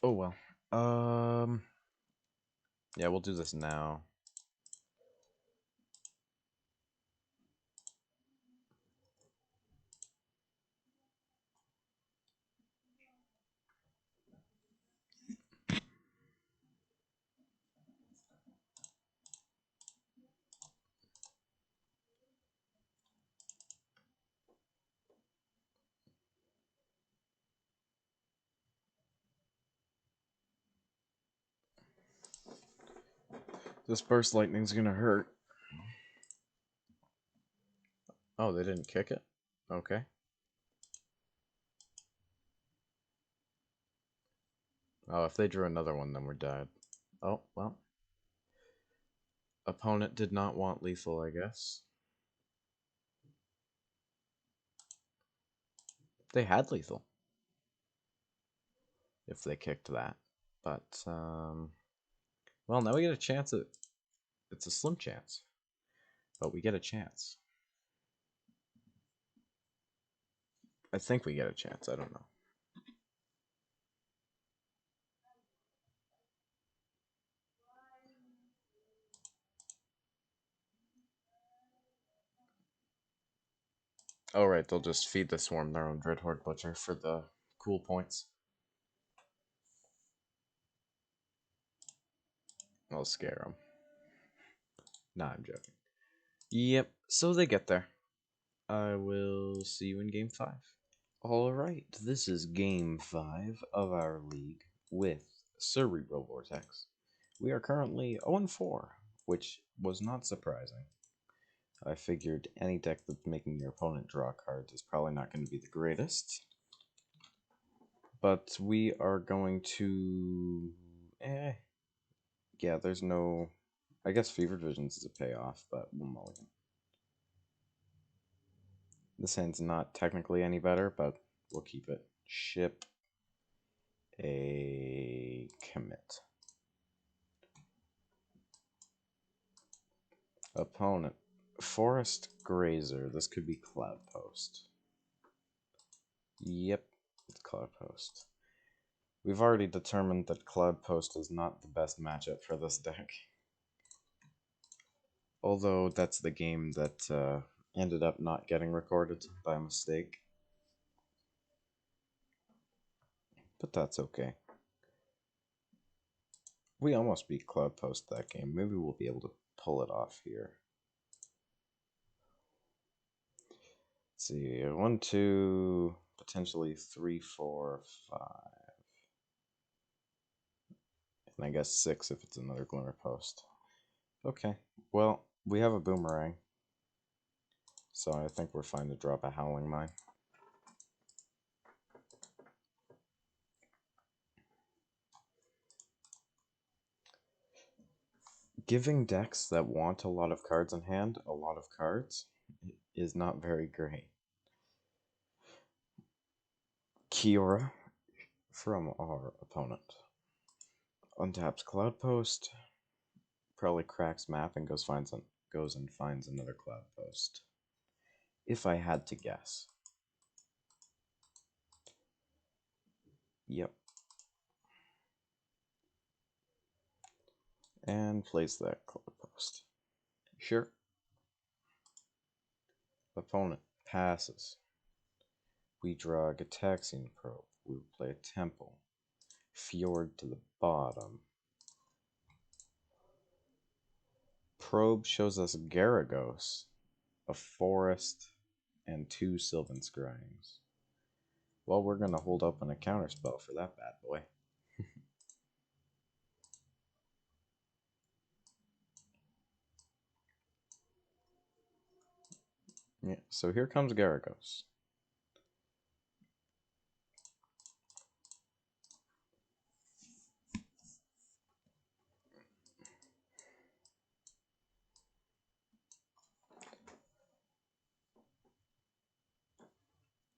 Oh well. Yeah, we'll do this now. This Burst Lightning's gonna hurt. Oh, they didn't kick it? Okay. Oh, if they drew another one, then we're dead. Oh, well. Opponent did not want lethal, I guess. They had lethal. If they kicked that. But, well, now we get a chance at... It's a slim chance. But we get a chance. I think we get a chance. I don't know. Oh, right. They'll just feed the swarm their own Dreadhorde Butcher for the cool points. I'll scare them. Nah, I'm joking. Yep. So they get there. I will see you in Game 5. Alright, this is Game 5 of our league with Cerebral Vortex. We are currently 0-4, which was not surprising. I figured any deck that's making your opponent draw cards is probably not going to be the greatest. But we are going to... Yeah, there's no... I guess Fevered Visions is a payoff, but we'll mulligan. This hand's not technically any better, but we'll keep it. Ship a commit. Opponent. Forest Grazer. This could be Cloudpost. Yep, it's Cloudpost. We've already determined that Cloudpost is not the best matchup for this deck. Although that's the game that ended up not getting recorded by mistake. But that's okay. We almost beat Cloudpost that game. Maybe we'll be able to pull it off here. Let's see, 1, 2, potentially 3, 4, 5. And I guess 6 if it's another Glimmer Post. Okay, well, we have a Boomerang. So I think we're fine to drop a Howling Mine. Giving decks that want a lot of cards in hand a lot of cards is not very great. Kiora from our opponent. Untaps Cloudpost. Probably cracks map and goes and finds another Cloudpost. If I had to guess. Yep. And plays that Cloudpost. Sure. Opponent passes. We draw a Gataxian Probe. We will play a Temple. Fjord to the bottom. Probe shows us Garagos, a forest, and 2 Sylvan Scryings. Well, we're going to hold up on a counterspell for that bad boy. Yeah, so here comes Garagos.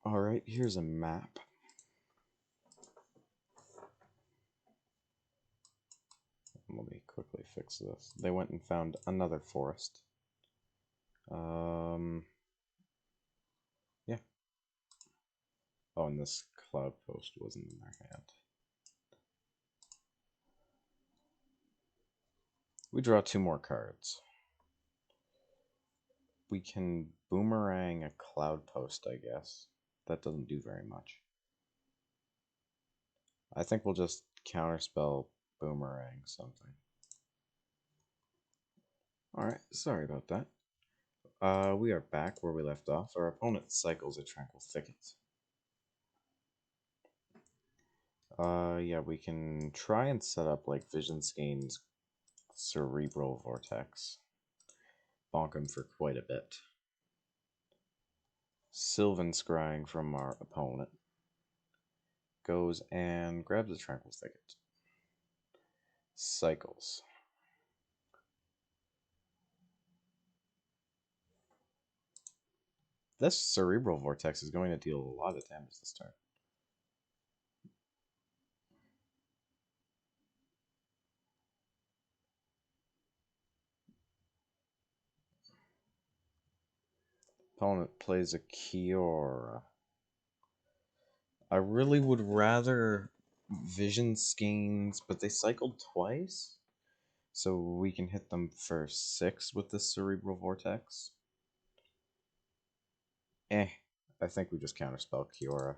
Alright, here's a map. Let me quickly fix this. They went and found another forest. Yeah. Oh, and this Cloudpost wasn't in their hand. We draw 2 more cards. We can Boomerang a Cloudpost, I guess. That doesn't do very much. I think we'll just counterspell Boomerang something. Alright, sorry about that. We are back where we left off. Our opponent cycles a Tranquil Thicket. Yeah, we can try and set up like Vision Skein's Cerebral Vortex. Bonk him for quite a bit. Sylvan Scrying from our opponent. goes and grabs a tranquil thicket. Cycles. This Cerebral Vortex is going to deal a lot of damage this turn. Opponent plays a Kiora. I really would rather Vision Skeins, but they cycled twice. So we can hit them for 6 with this Cerebral Vortex. I think we just counterspell Kiora.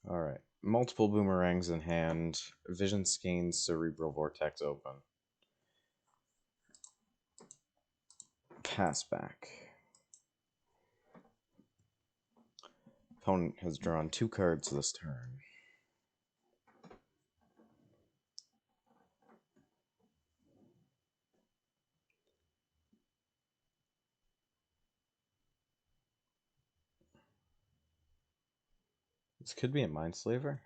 Alright. Multiple boomerangs in hand. Vision Skeins, Cerebral Vortex open. Pass back. Opponent has drawn 2 cards this turn. This could be a Mindslaver.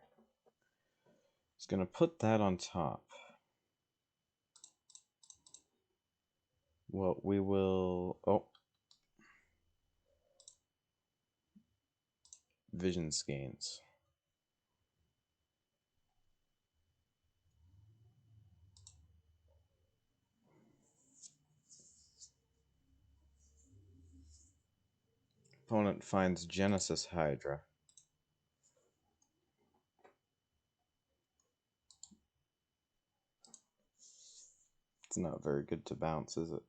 It's going to put that on top. Well, we will... Oh. Vision Skeins. Opponent finds Genesis Hydra. It's not very good to bounce, is it?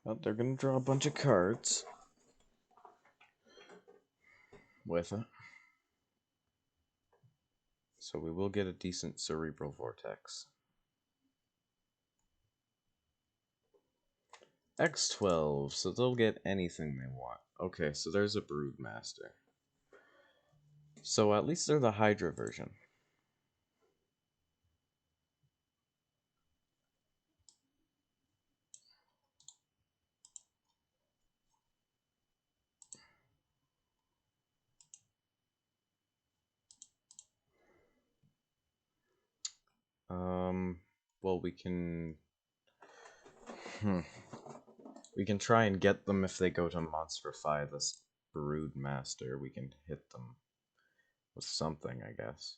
Well, they're going to draw a bunch of cards with it. So we will get a decent Cerebral Vortex. X12, so they'll get anything they want. Okay, so there's a Broodmaster. So at least they're the Hydra version. Well, we can... We can try and get them if they go to Monsterify this Broodmaster. We can hit them with something, I guess.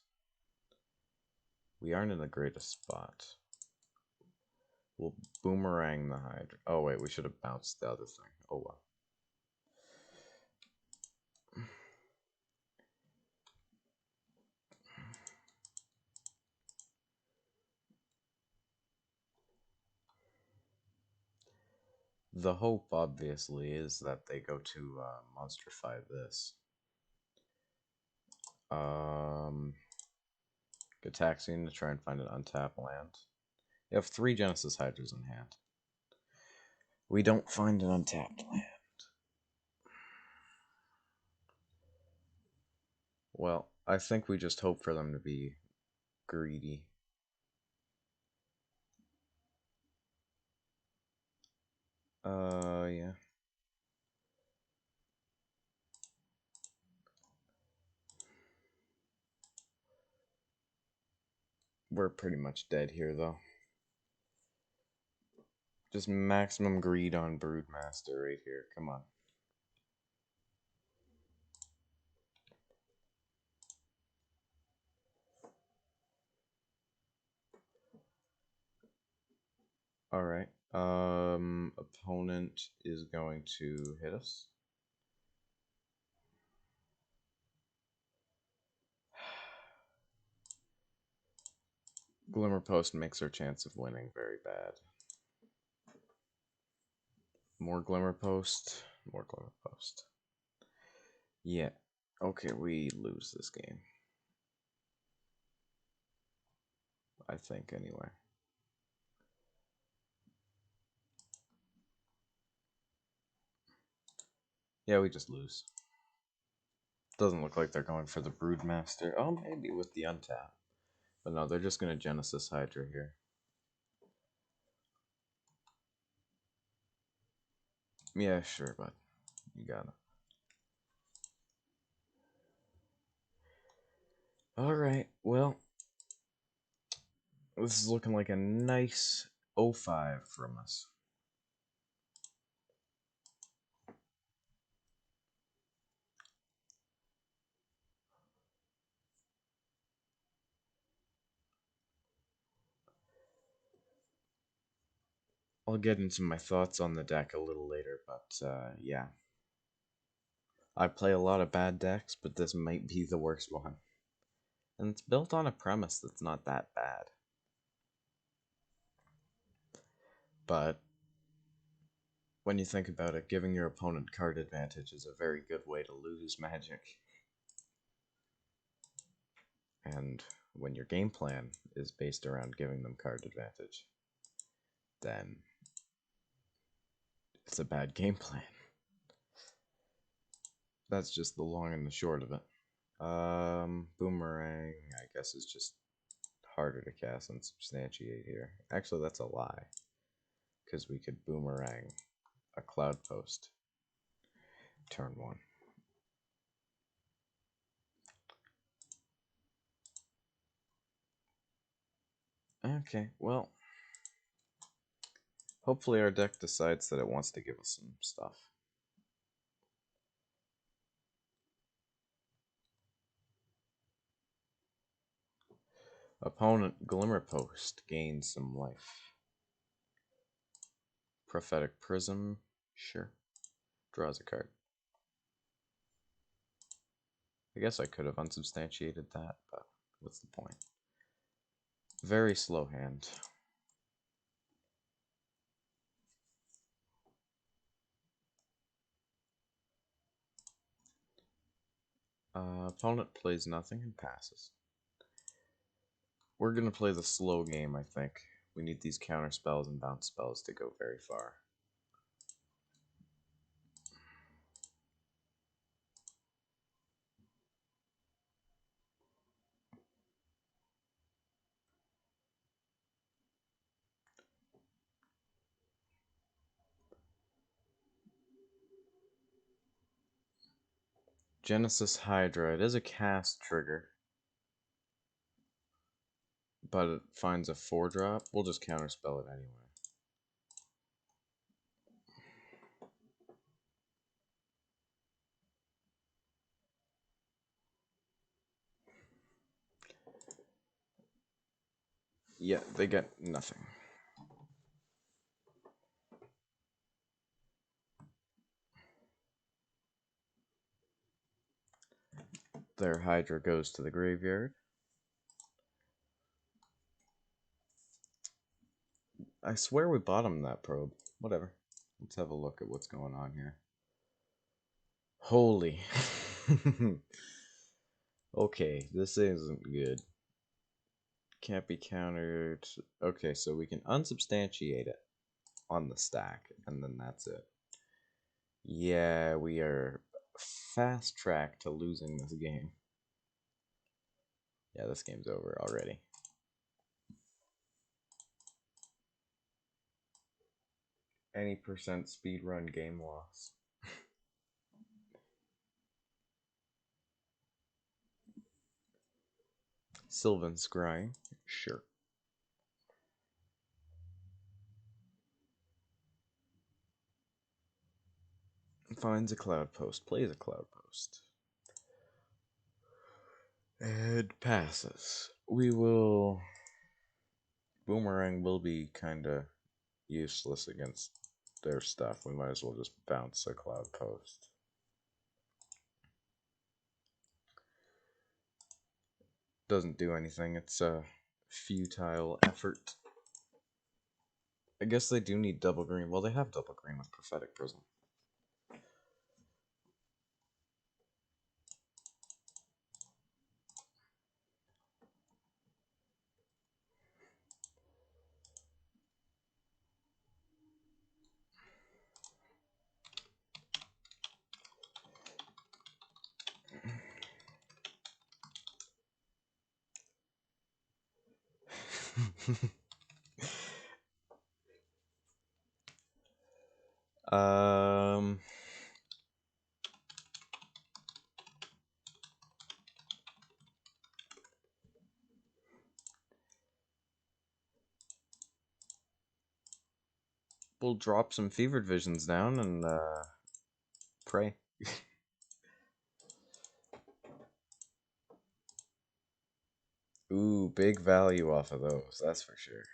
We aren't in the greatest spot. We'll boomerang the Hydra. Oh wait, we should have bounced the other thing. Oh well. The hope, obviously, is that they go to Monsterify this. Gataxian to try and find an untapped land. You have 3 Genesis Hydras in hand. We don't find an untapped land. Well, I think we just hope for them to be greedy. Yeah. We're pretty much dead here, though. Just maximum greed on Broodmaster right here. Come on. Alright. Opponent is going to hit us. Glimmer Post makes our chance of winning very bad. More Glimmer Post. More Glimmer Post. Yeah. Okay, we lose this game. I think, anyway. Yeah, we just lose. Doesn't look like they're going for the Broodmaster. Oh, maybe with the untap. But no, they're just going to Genesis Hydra here. Yeah, sure, bud. You got it. Alright, well, this is looking like a nice 0-5 from us. I'll get into my thoughts on the deck a little later, but yeah. I play a lot of bad decks, but this might be the worst one. And it's built on a premise that's not that bad. But when you think about it, giving your opponent card advantage is a very good way to lose Magic. And when your game plan is based around giving them card advantage, then it's a bad game plan. That's just the long and the short of it. Boomerang, I guess, is just harder to cast and substantiate here. Actually, that's a lie, because we could Boomerang a cloudpost turn 1. Okay, well, hopefully our deck decides that it wants to give us some stuff. Opponent Glimmerpost gains some life. Prophetic Prism, sure. Draws a card. I guess I could have unsubstantiated that, but what's the point? Very slow hand. Opponent plays nothing and passes. We're going to play the slow game, I think. We need these counter spells and bounce spells to go very far. Genesis Hydra. It is a cast trigger, but it finds a 4-drop. We'll just counterspell it anyway. Yeah, they get nothing. Their Hydra goes to the graveyard. I swear we bottomed that probe. Whatever. Let's have a look at what's going on here. Holy. Okay, this isn't good. Can't be countered. Okay, so we can unsubstantiate it on the stack, and then that's it. Yeah, we are fast track to losing this game. Yeah, this game's over already. Any percent speedrun game loss. Sylvan Scrying, sure. Finds a cloudpost, plays a cloudpost. And passes. We will... Boomerang will be kinda useless against their stuff. We might as well just bounce a cloudpost. Doesn't do anything, it's a futile effort. I guess they do need double green. Well, they have double green with Prophetic Prism. um... We'll drop some fevered visions down and pray. Ooh, big value off of those, that's for sure.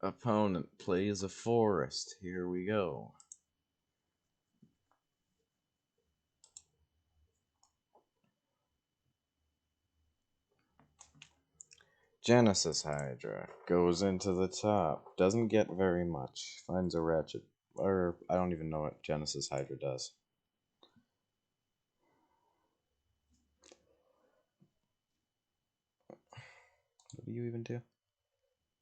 Opponent plays a forest. Here we go. Genesis Hydra goes into the top. Doesn't get very much. Finds a ratchet. Or, I don't even know what Genesis Hydra does. What do you even do?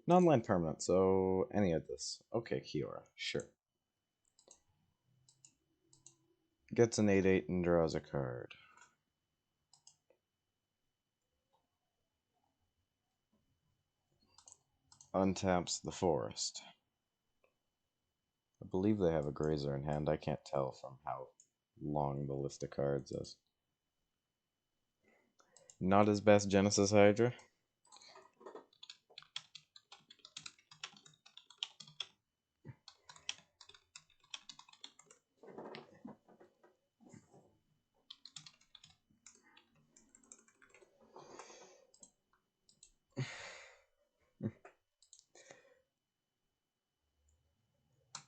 Non-land permanent, so any of this. Okay, Kiora, sure. Gets an 8/8 and draws a card. Untaps the forest. I believe they have a grazer in hand. I can't tell from how long the list of cards is. Not his best Genesis Hydra.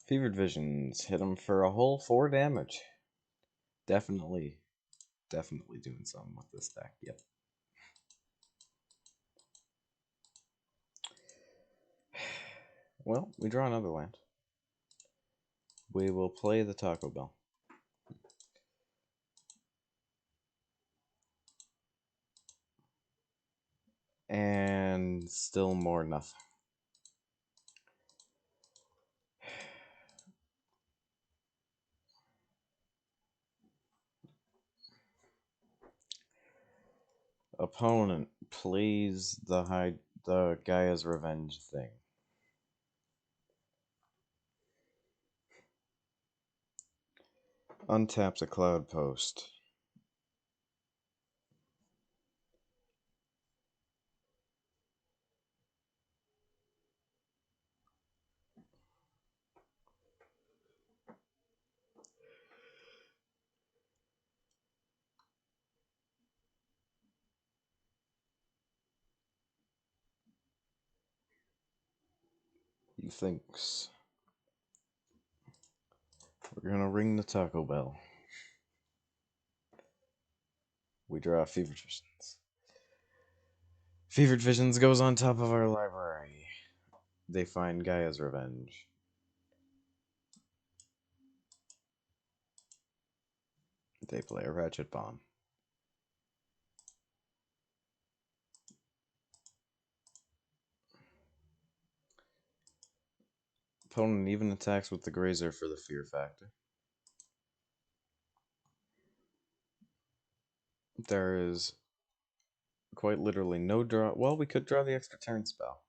Fevered Visions hit him for a whole 4 damage. Definitely doing something with this deck. Yep. Well, we draw another land. We will play the Taco Bell. And still more nothing. Opponent plays the Gaia's Revenge thing. Untaps a cloudpost. He thinks we're gonna ring the Taco Bell. We draw Fevered Visions. Fevered Visions goes on top of our library. They find Gaia's Revenge. They play a Ratchet Bomb. Opponent even attacks with the Grazer for the fear factor. There is quite literally no draw. Well, we could draw the extra turn spell.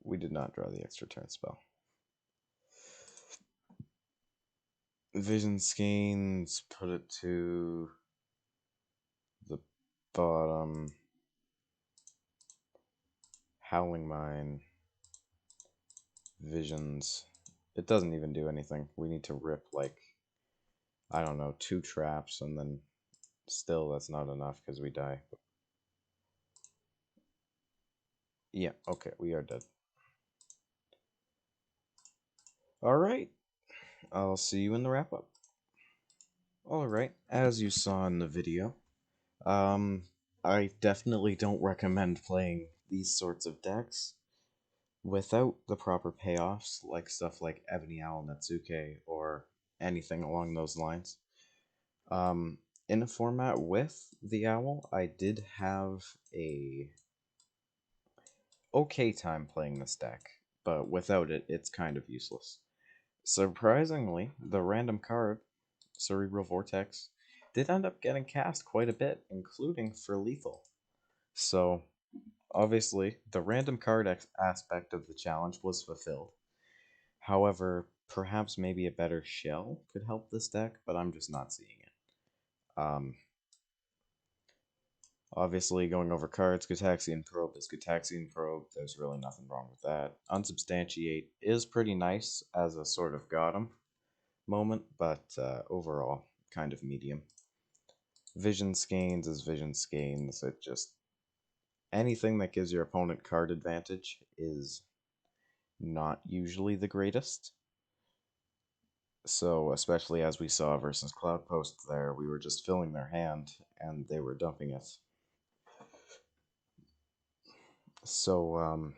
We did not draw the extra turn spell. Vision Skeins, put it to the bottom. Howling Mine. Visions. It doesn't even do anything. We need to rip, like, I don't know, 2 traps, and then still that's not enough because we die. Yeah, okay, we are dead. Alright, I'll see you in the wrap-up. Alright, as you saw in the video, I definitely don't recommend playing these sorts of decks without the proper payoffs, like stuff like Ebony Owl Natsuke or anything along those lines. Um, in a format with the owl, I did have a okay time playing this deck, but without it, it's kind of useless. Surprisingly, the random card, Cerebral Vortex, did end up getting cast quite a bit, including for lethal. So, obviously, the random card aspect of the challenge was fulfilled. However, perhaps maybe a better shell could help this deck, but I'm just not seeing it. Obviously, going over cards, Gutaxian Probe is Gutaxian Probe. There's really nothing wrong with that. Unsubstantiate is pretty nice as a sort of got 'em moment, but overall, kind of medium. Vision Skeins is Vision Skeins. It just. Anything that gives your opponent card advantage is not usually the greatest. So, especially as we saw versus Cloudpost there, we were just filling their hand and they were dumping it. So,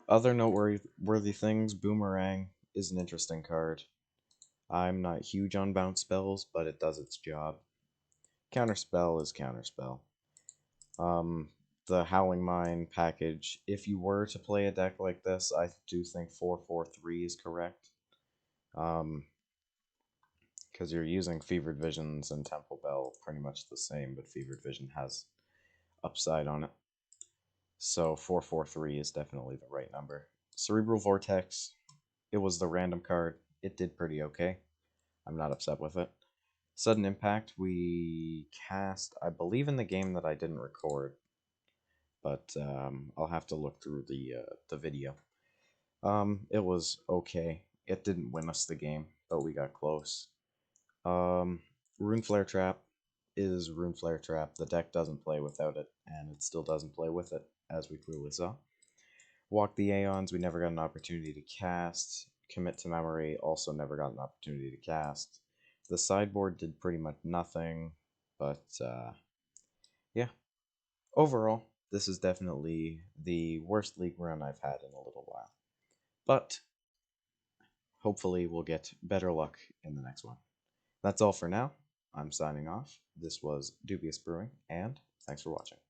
other noteworthy things, Boomerang is an interesting card. I'm not huge on bounce spells, but it does its job. Counterspell is Counterspell. The Howling Mine package, if you were to play a deck like this, I do think 443 is correct. Because you're using Fevered Visions and Temple Bell pretty much the same, but Fevered Vision has upside on it. So 443 is definitely the right number. Cerebral Vortex, it was the random card. It did pretty okay. I'm not upset with it. Sudden Impact, we cast, I believe, in the game that I didn't record, but I'll have to look through the video. It was okay. It didn't win us the game, but we got close. Rune Flare Trap is Rune Flare Trap. The deck doesn't play without it, and it still doesn't play with it, as we clearly saw. Walk the Aeons, we never got an opportunity to cast. Commit to Memory, also never got an opportunity to cast. The sideboard did pretty much nothing, but yeah. Overall, this is definitely the worst league run I've had in a little while. But hopefully we'll get better luck in the next one. That's all for now. I'm signing off. This was Dubious Brewing, and thanks for watching.